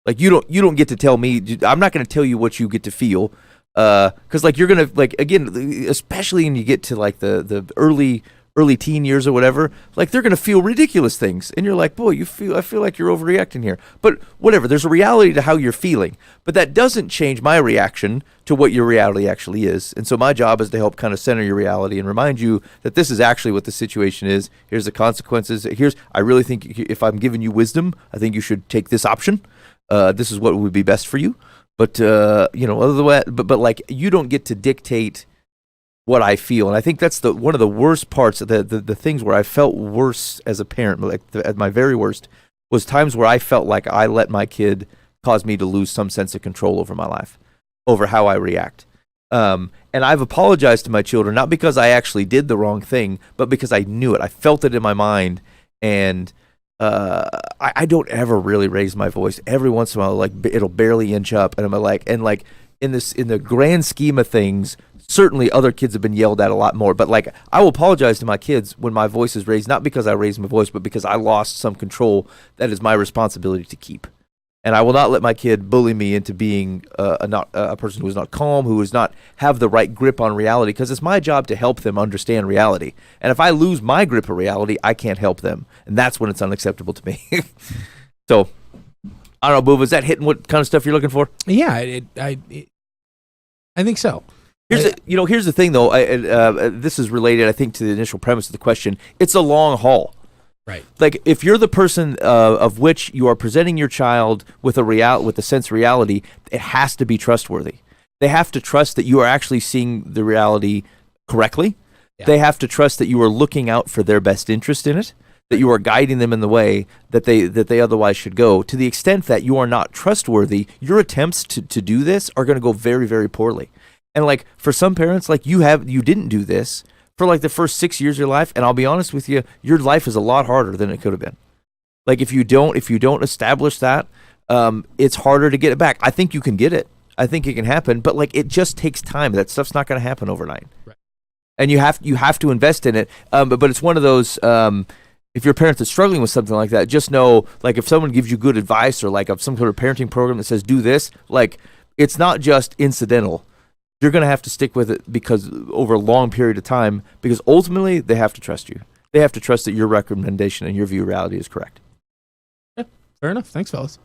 C: Like, you don't get to tell me. I'm not going to tell you what you get to feel. Because like you're gonna, like, again, especially when you get to like the early teen years or whatever, like they're gonna feel ridiculous things, and you're like, boy, I feel like you're overreacting here. But whatever, there's a reality to how you're feeling, but that doesn't change my reaction to what your reality actually is. And so my job is to help kind of center your reality and remind you that this is actually what the situation is. Here's the consequences. I really think if I'm giving you wisdom, I think you should take this option. This is what would be best for you. But otherwise, but like, you don't get to dictate what I feel, and I think that's one of the worst parts. The things where I felt worse as a parent, like at my very worst, was times where I felt like I let my kid cause me to lose some sense of control over my life, over how I react. And I've apologized to my children, not because I actually did the wrong thing, but because I knew it. I felt it in my mind, and I don't ever really raise my voice. Every once in a while, like, it'll barely inch up, and I'm like, in the grand scheme of things, certainly other kids have been yelled at a lot more. But like, I will apologize to my kids when my voice is raised, not because I raised my voice, but because I lost some control that is my responsibility to keep. And I will not let my kid bully me into being a person who is not calm, who does not have the right grip on reality, because it's my job to help them understand reality. And if I lose my grip of reality, I can't help them. And that's when it's unacceptable to me. So, I don't know, Boo, is that hitting what kind of stuff you're looking for?
D: Yeah, I think so.
C: Here's the thing, though. This is related, I think, to the initial premise of the question. It's a long haul.
D: Right.
C: Like, if you're the person of which you are presenting your child with a sense of reality, it has to be trustworthy. They have to trust that you are actually seeing the reality correctly. Yeah. They have to trust that you are looking out for their best interest in it, that you are guiding them in the way that they otherwise should go. To the extent that you are not trustworthy, your attempts to do this are going to go very, very poorly. And like, for some parents, like, you didn't do this for like the first 6 years of your life, and I'll be honest with you, your life is a lot harder than it could have been. Like, if you don't establish that, it's harder to get it back. I think you can get it. I think it can happen, but like, it just takes time. That stuff's not going to happen overnight. Right. And you have to invest in it. But it's one of those. If you're a parent that's struggling with something like that, just know, like, if someone gives you good advice, or like if some sort of parenting program that says do this, like, it's not just incidental. You're going to have to stick with it because over a long period of time, because ultimately they have to trust you. They have to trust that your recommendation and your view of reality is correct.
D: Yeah, fair enough. Thanks, fellas.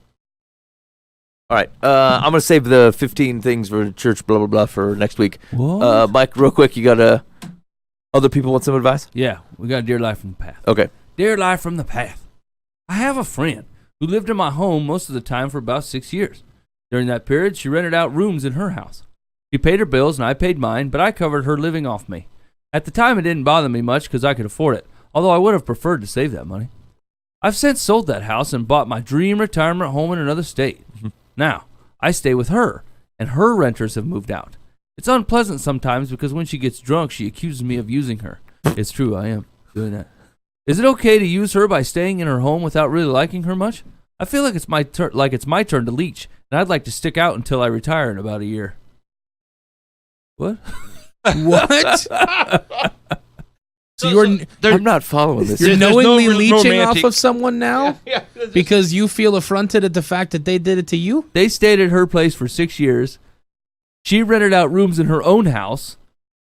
C: All right. I'm going to save the 15 things for church, blah, blah, blah, for next week. Mike, real quick, you got other people want some advice?
B: Yeah, we got Dear Life from the Path.
C: Okay.
B: Dear Life from the Path. I have a friend who lived in my home most of the time for about 6 years. During that period, she rented out rooms in her house. She paid her bills and I paid mine, but I covered her living off me. At the time, it didn't bother me much because I could afford it, although I would have preferred to save that money. I've since sold that house and bought my dream retirement home in another state. Now, I stay with her, and her renters have moved out. It's unpleasant sometimes because when she gets drunk, she accuses me of using her. It's true, I am doing that. Is it okay to use her by staying in her home without really liking her much? I feel like it's my turn to leech, and I'd like to stick out until I retire in about a year. What?
D: What? So
C: I'm not following this.
D: You're knowingly leeching
E: romantic
D: off of someone now because you feel affronted at the fact that they did it to you?
B: They stayed at her place for 6 years. She rented out rooms in her own house,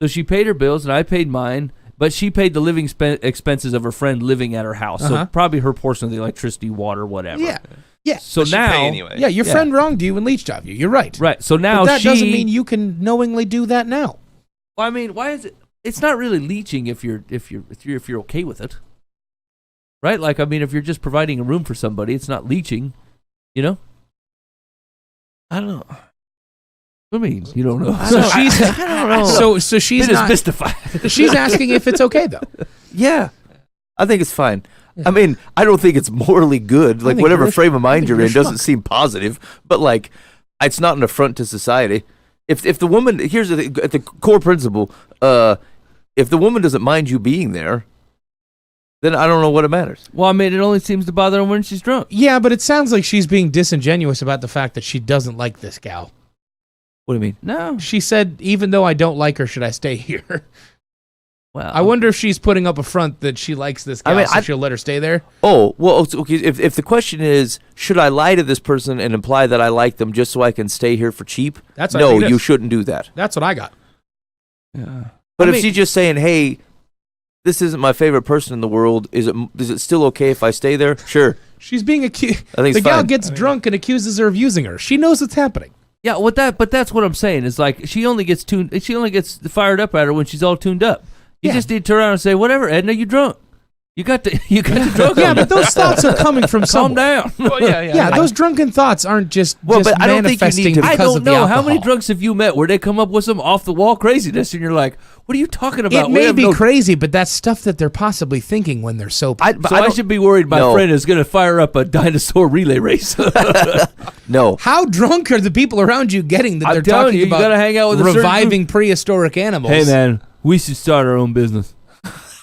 B: so she paid her bills and I paid mine. but she paid the living expenses of her friend living at her house. So probably her portion of the electricity, water, whatever.
D: Yeah. Yeah.
B: So
E: But she'd
B: now,
E: pay anyway.
D: Yeah, your friend wronged you and leached off you. You're right.
B: right. So now
D: But that
B: she
D: doesn't mean you can knowingly do that now.
B: Well, I mean, why is it? It's not really leeching if you're okay with it, right? Like, I mean, if you're just providing a room for somebody, it's not leeching, you know.
C: I don't know.
B: I mean, you don't know.
D: So she's
C: I don't know.
D: so she's
B: It is
D: not
B: mystified.
D: she's asking if it's okay though.
C: Yeah, I think it's fine. I mean, I don't think it's morally good. Like,
D: think
C: whatever
D: you're a-
C: frame of
D: I
C: mind
D: think
C: you're
D: you're
C: in
D: a
C: doesn't
D: schmuck.
C: seem positive, but like, it's not an affront to society. If the woman, here's the thing, at the core principle, if the woman doesn't mind you being there, then I don't know what it matters.
B: Well, I mean, it only seems to bother her when she's drunk.
D: Yeah, but it sounds like she's being disingenuous about the fact that she doesn't like this gal.
C: What do you mean?
B: No.
D: She said, even though I don't like her, should I stay here?
B: Well,
D: I wonder if she's putting up a front that she likes this gal,
C: I mean,
D: so she'll let her stay there.
C: Oh, well, okay. If the question is, should I lie to this person and imply that I like them just so I can stay here for cheap?
D: That's what I
C: no,
D: think it
C: you
D: is.
C: shouldn't do that.
D: That's what I got.
B: Yeah.
C: But
B: I
C: if
B: mean-
C: she's just saying, "Hey, this isn't my favorite person in the world. Is it still okay if I stay there?" Sure.
D: She's being accused.
C: I think
D: The
C: it's
D: gal
C: fine.
D: gets drunk and accuses her of using her. She knows what's happening.
B: Yeah, but that's what I'm saying. Is like she only gets fired up at her when she's all tuned up. You
D: Yeah.
B: just need to turn around and say, "Whatever, Edna, you drunk. You got the drunk."
D: Yeah, but those thoughts are coming from
B: calm
D: somewhere.
B: down.
E: Oh, yeah.
D: Yeah, those drunken thoughts aren't just,
C: Well,
D: just
C: but I don't think you
D: manifesting
C: need to-
D: because
B: I don't
D: of the
B: know
D: alcohol.
B: how many drunks have you met where they come up with some off the wall craziness, and you're like, "What are you talking about?"
D: It
B: We
D: may
B: have
D: be
B: no-
D: crazy, but that's stuff that they're possibly thinking when they're sober.
C: I
B: So I should be worried my
C: No.
B: friend is going to fire up a dinosaur relay race.
C: No.
D: How drunk are the people around you getting that
B: I'm
D: they're
B: telling
D: talking
B: you, you
D: about
B: gotta hang out with a certain
D: reviving prehistoric animals?
B: Hey man, we should start our own business.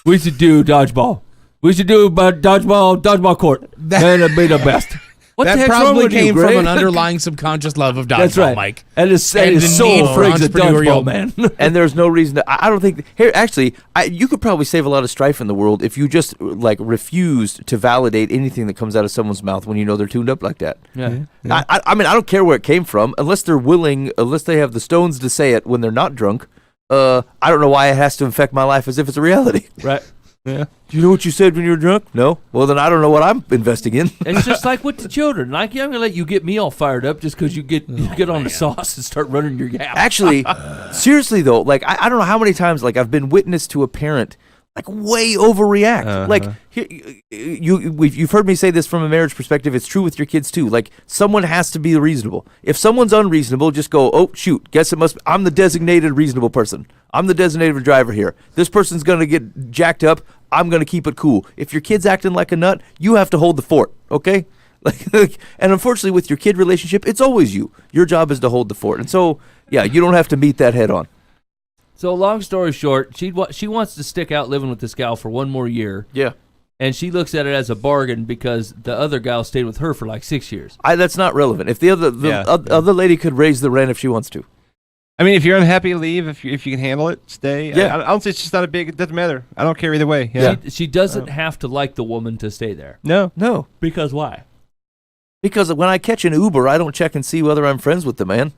B: We should do dodgeball. We should do dodgeball court. That'd be the best. What the
D: that
B: heck's wrong
D: probably
B: with you,
D: came from
B: Greg?
D: an underlying subconscious love of dodgeball,
B: That's right,
D: Mike.
B: And his
D: And the
B: soul
D: need for
B: frigs at
D: entrepreneurial-
B: dodgeball, man.
C: And there's no reason to. I don't think here. Actually, you could probably save a lot of strife in the world if you just like refused to validate anything that comes out of someone's mouth when you know they're tuned up like that.
B: Yeah.
C: I mean, I don't care where it came from, unless they're willing, unless they have the stones to say it when they're not drunk. I don't know why it has to infect my life as if it's a reality.
B: Right. Yeah.
C: Do you know what you said when you were drunk? No. Well, then I don't know what I'm investing in.
B: It's just like with the children. Like, yeah, I'm gonna let you get me all fired up just because you get on the sauce and start running your yap.
C: Actually, seriously though, like I don't know how many times like I've been witness to a parent like way overreact. Like you've heard me say this from a marriage perspective. It's true with your kids too. Like someone has to be reasonable. If someone's unreasonable, just go, oh shoot, guess it must. I'm the designated reasonable person. I'm the designated driver here. This person's gonna get jacked up. I'm gonna keep it cool. If your kid's acting like a nut, you have to hold the fort. Okay. Like, and unfortunately, with your kid relationship, it's always you. Your job is to hold the fort. And so, yeah, you don't have to meet that head on.
B: So long story short, she wants to stick out living with this gal for one more year,
C: Yeah.
B: and she looks at it as a bargain because the other gal stayed with her for like 6 years.
C: That's not relevant. If the other lady could raise the rent if she wants to.
E: I mean, if you're unhappy, leave. If you can handle it, stay.
C: Yeah.
E: I don't say it's just not a big. It doesn't matter. I don't care either way. Yeah.
B: She doesn't have to like the woman to stay there.
E: No.
C: No.
B: Because why?
C: Because when I catch an Uber, I don't check and see whether I'm friends with the man.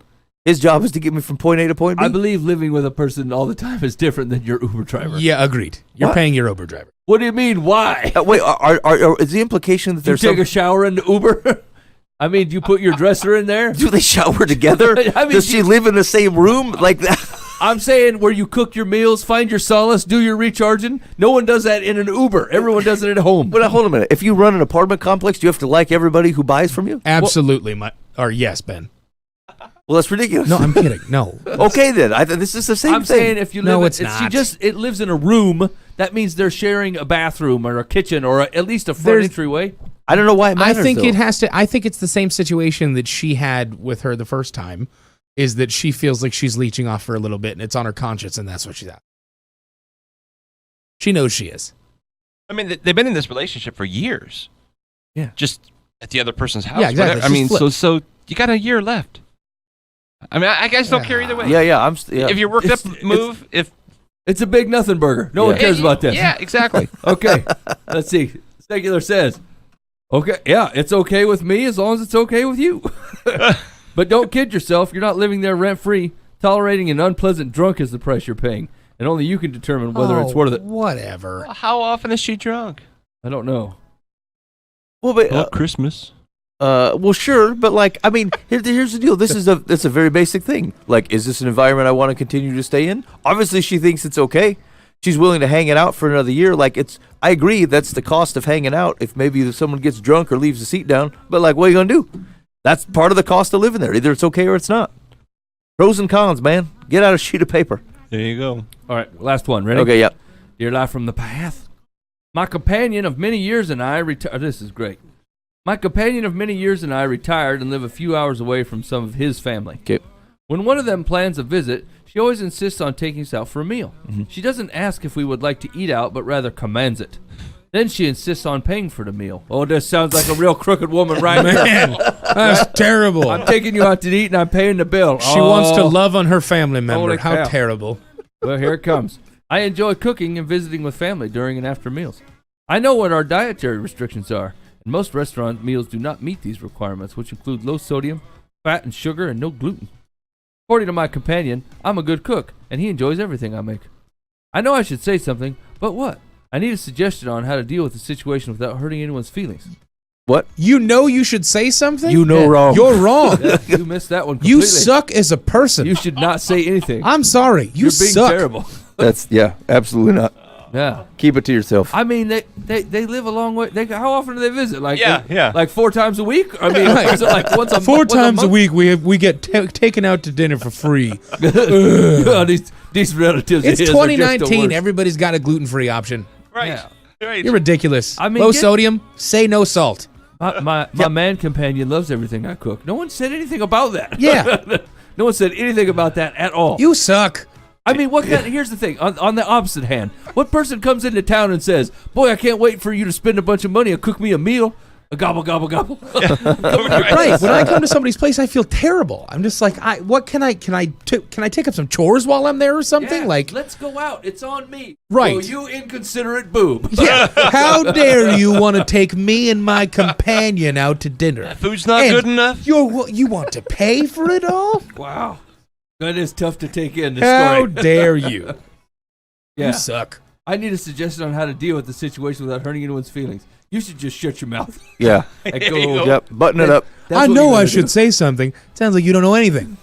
C: His job is to get me from point A to point B.
B: I believe living with a person all the time is different than your Uber driver.
D: Yeah, agreed. You're
C: What?
D: paying your Uber driver.
B: What do you mean? Why?
C: Wait, is the implication that
B: Do you
C: there's
B: take a shower in the Uber? I mean, do you put your dresser in there?
C: do they shower together?
B: I mean,
C: Does she live in the same room like that?
B: I'm saying where you cook your meals, find your solace, do your recharging. No one does that in an Uber. Everyone does it at home.
C: But hold on a minute. If you run an apartment complex, do you have to like everybody who buys from you?
D: Absolutely, yes, Ben.
C: Well, that's ridiculous.
D: No, I'm kidding. No.
C: Okay, then. This is the same
B: I'm
C: thing.
B: saying if you live,
D: No,
B: in,
D: it's not.
B: it lives in a room. That means they're sharing a bathroom or a kitchen or at least a front
D: There's-
B: entryway.
C: I don't know why it matters,
D: I think
C: though.
D: it has to. I think it's the same situation that she had with her the first time, is that she feels like she's leeching off for a little bit, and it's on her conscience, and that's what she's at. She knows she is.
E: I mean, they've been in this relationship for years.
C: Yeah.
E: Just at the other person's house.
D: Yeah, exactly.
E: whatever. I mean,
D: She's flipped.
E: so you got a year left. I mean, I guys don't care either way.
C: Yeah.
E: If you're worked up, move. If
B: It's a big nothing burger. No one cares about this.
E: Yeah, exactly.
B: Okay. Let's see. Secular says, okay, yeah, it's okay with me as long as it's okay with you. But don't kid yourself. You're not living there rent free. Tolerating an unpleasant drunk is the price you're paying. and only you can determine whether it's worth it.
D: Whatever.
E: How often is she drunk?
B: I don't know.
C: Well, but
E: Well, Christmas.
C: well, sure, but like, I mean, here's the deal. That's a very basic thing. Like, is this an environment I want to continue to stay in? Obviously, she thinks it's okay. She's willing to hang it out for another year. Like, I agree, that's the cost of hanging out. If maybe someone gets drunk or leaves the seat down, but like, what are you gonna do? That's part of the cost of living there. Either it's okay or it's not. Pros and cons, man. Get out a sheet of paper.
E: There you go.
B: All right, last one. Ready?
C: Okay, yep.
B: Dear Life from the Path. My companion of many years and I retired. This is great. My companion of many years and I retired and live a few hours away from some of his family.
C: Okay.
B: When one of them plans a visit, she always insists on taking us out for a meal.
C: Mm-hmm.
B: She doesn't ask if we would like to eat out, but rather commands it. Then she insists on paying for the meal. Oh, this sounds like a real crooked woman right
D: Man,
B: now.
D: that's terrible.
B: I'm taking you out to eat and I'm paying the bill.
D: She wants to love on her family member.
B: Holy
D: How
B: cow.
D: terrible.
B: Well, here it comes. I enjoy cooking and visiting with family during and after meals. I know what our dietary restrictions are, and most restaurant meals do not meet these requirements, which include low sodium, fat and sugar, and no gluten. According to my companion, I'm a good cook, and he enjoys everything I make. I know I should say something, but what? I need a suggestion on how to deal with the situation without hurting anyone's feelings.
C: What?
D: You know you should say something?
C: You know wrong.
D: You're wrong.
B: Yeah, you missed that one
D: You
B: completely.
D: suck as a person.
B: You should not say anything.
D: I'm sorry. You
B: You're being
D: suck.
B: terrible.
C: That's, yeah, absolutely not.
B: Yeah.
C: Keep it to yourself.
B: I mean, they live a long way. How often do they visit? Like
E: Yeah.
B: like 4 times a week. I mean, is it like once a
D: Four
B: once
D: times a
B: month?
D: week we get taken out to dinner for free.
B: Oh, these relatives. of
D: It's
B: his are just the
D: 2019.
B: worst.
D: Everybody's got a gluten-free option.
E: Right.
B: Yeah.
E: Right.
D: You're ridiculous.
B: I mean,
D: low
B: get-
D: sodium, say no salt.
B: My man companion loves everything I cook. No one said anything about that.
D: Yeah.
B: No one said anything about that at all.
D: You suck.
B: I mean, what kind? Here's the thing. On the opposite hand, what person comes into town and says, "Boy, I can't wait for you to spend a bunch of money and cook me a meal." A gobble, gobble, gobble.
D: Right. When I come to somebody's place, I feel terrible. I'm just like, can I take up some chores while I'm there or something?
B: Yeah,
D: Like,
B: let's go out. It's on me.
D: Right.
B: Oh, you inconsiderate boob.
D: yeah, how dare you want to take me and my companion out to dinner?
E: Food's not
D: And
E: good enough.
D: You want to pay for it all?
B: Wow. That is tough to take in. This
D: How
B: story.
D: dare you?
B: Yeah.
D: You suck.
B: I need a suggestion on how to deal with the situation without hurting anyone's feelings. You should just shut your mouth.
C: Yeah.
B: And
E: There you
B: go.
E: go.
C: Yep. Button it up.
B: That's
D: I
B: what
D: know
B: we
D: I
B: gotta
D: should
B: do.
D: say something. Sounds like you don't know anything.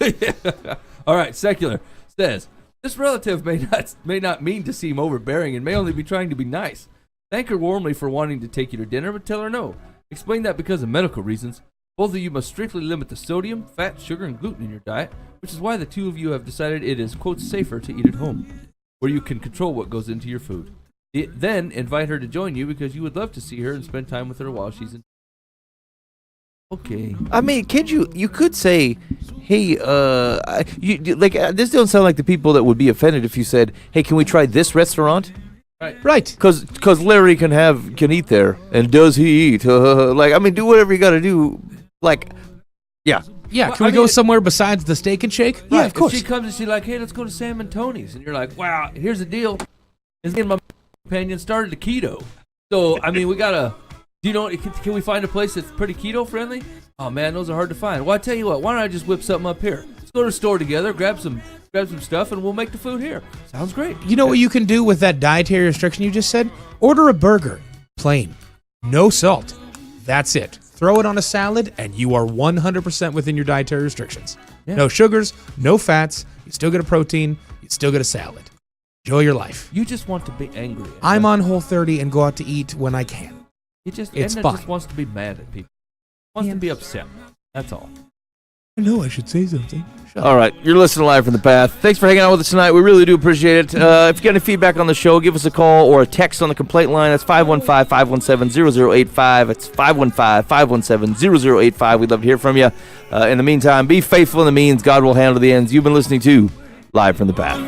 B: All right, secular says this relative may not mean to seem overbearing and may only be trying to be nice. Thank her warmly for wanting to take you to dinner, but tell her no. Explain that because of medical reasons, both of you must strictly limit the sodium, fat, sugar, and gluten in your diet, which is why the two of you have decided it is, quote, safer to eat at home, where you can control what goes into your food. Then invite her to join you because you would love to see her and spend time with her while she's in. Okay.
C: I mean, you could say, hey, this don't sound like the people that would be offended if you said, hey, can we try this restaurant?
D: Right.
C: Because Larry can eat there, and does he eat? Like, I mean, do whatever you got to do. Like, yeah.
D: Yeah,
B: Well,
D: can we
B: I
D: go
B: mean-
D: somewhere besides the Steak and Shake?
B: Right.
D: Yeah, of course.
B: If she comes and she's like, hey, let's go to Sam and Tony's. And you're like, wow, here's the deal. And then my companion started the keto. So, I mean, we got to, can we find a place that's pretty keto friendly? Oh, man, those are hard to find. Well, I tell you what, why don't I just whip something up here? Let's go to the store together, grab some stuff, and we'll make the food here. Sounds great.
D: You know what you can do with that dietary restriction you just said? Order a burger. Plain. No salt. That's it. Throw it on a salad, and you are 100% within your dietary restrictions.
B: Yeah.
D: No sugars, no fats. You still get a protein. You still get a salad. Enjoy your life.
B: You just want to be angry.
D: I'm on Whole30 and go out to eat when I can.
B: It's
D: It's
B: Edna
D: fine.
B: just wants to be mad at people. Wants to be upset. That's all.
D: I know I should say something. Shut
C: All right, you're listening live from the Path. Thanks for hanging out with us tonight. We really do appreciate it. If you got any feedback on the show, give us a call or a text on the complaint line. That's 515-517-0085. It's 515-517-0085. We'd love to hear from you. In the meantime, be faithful in the means. God will handle the ends. You've been listening to Live from the Path.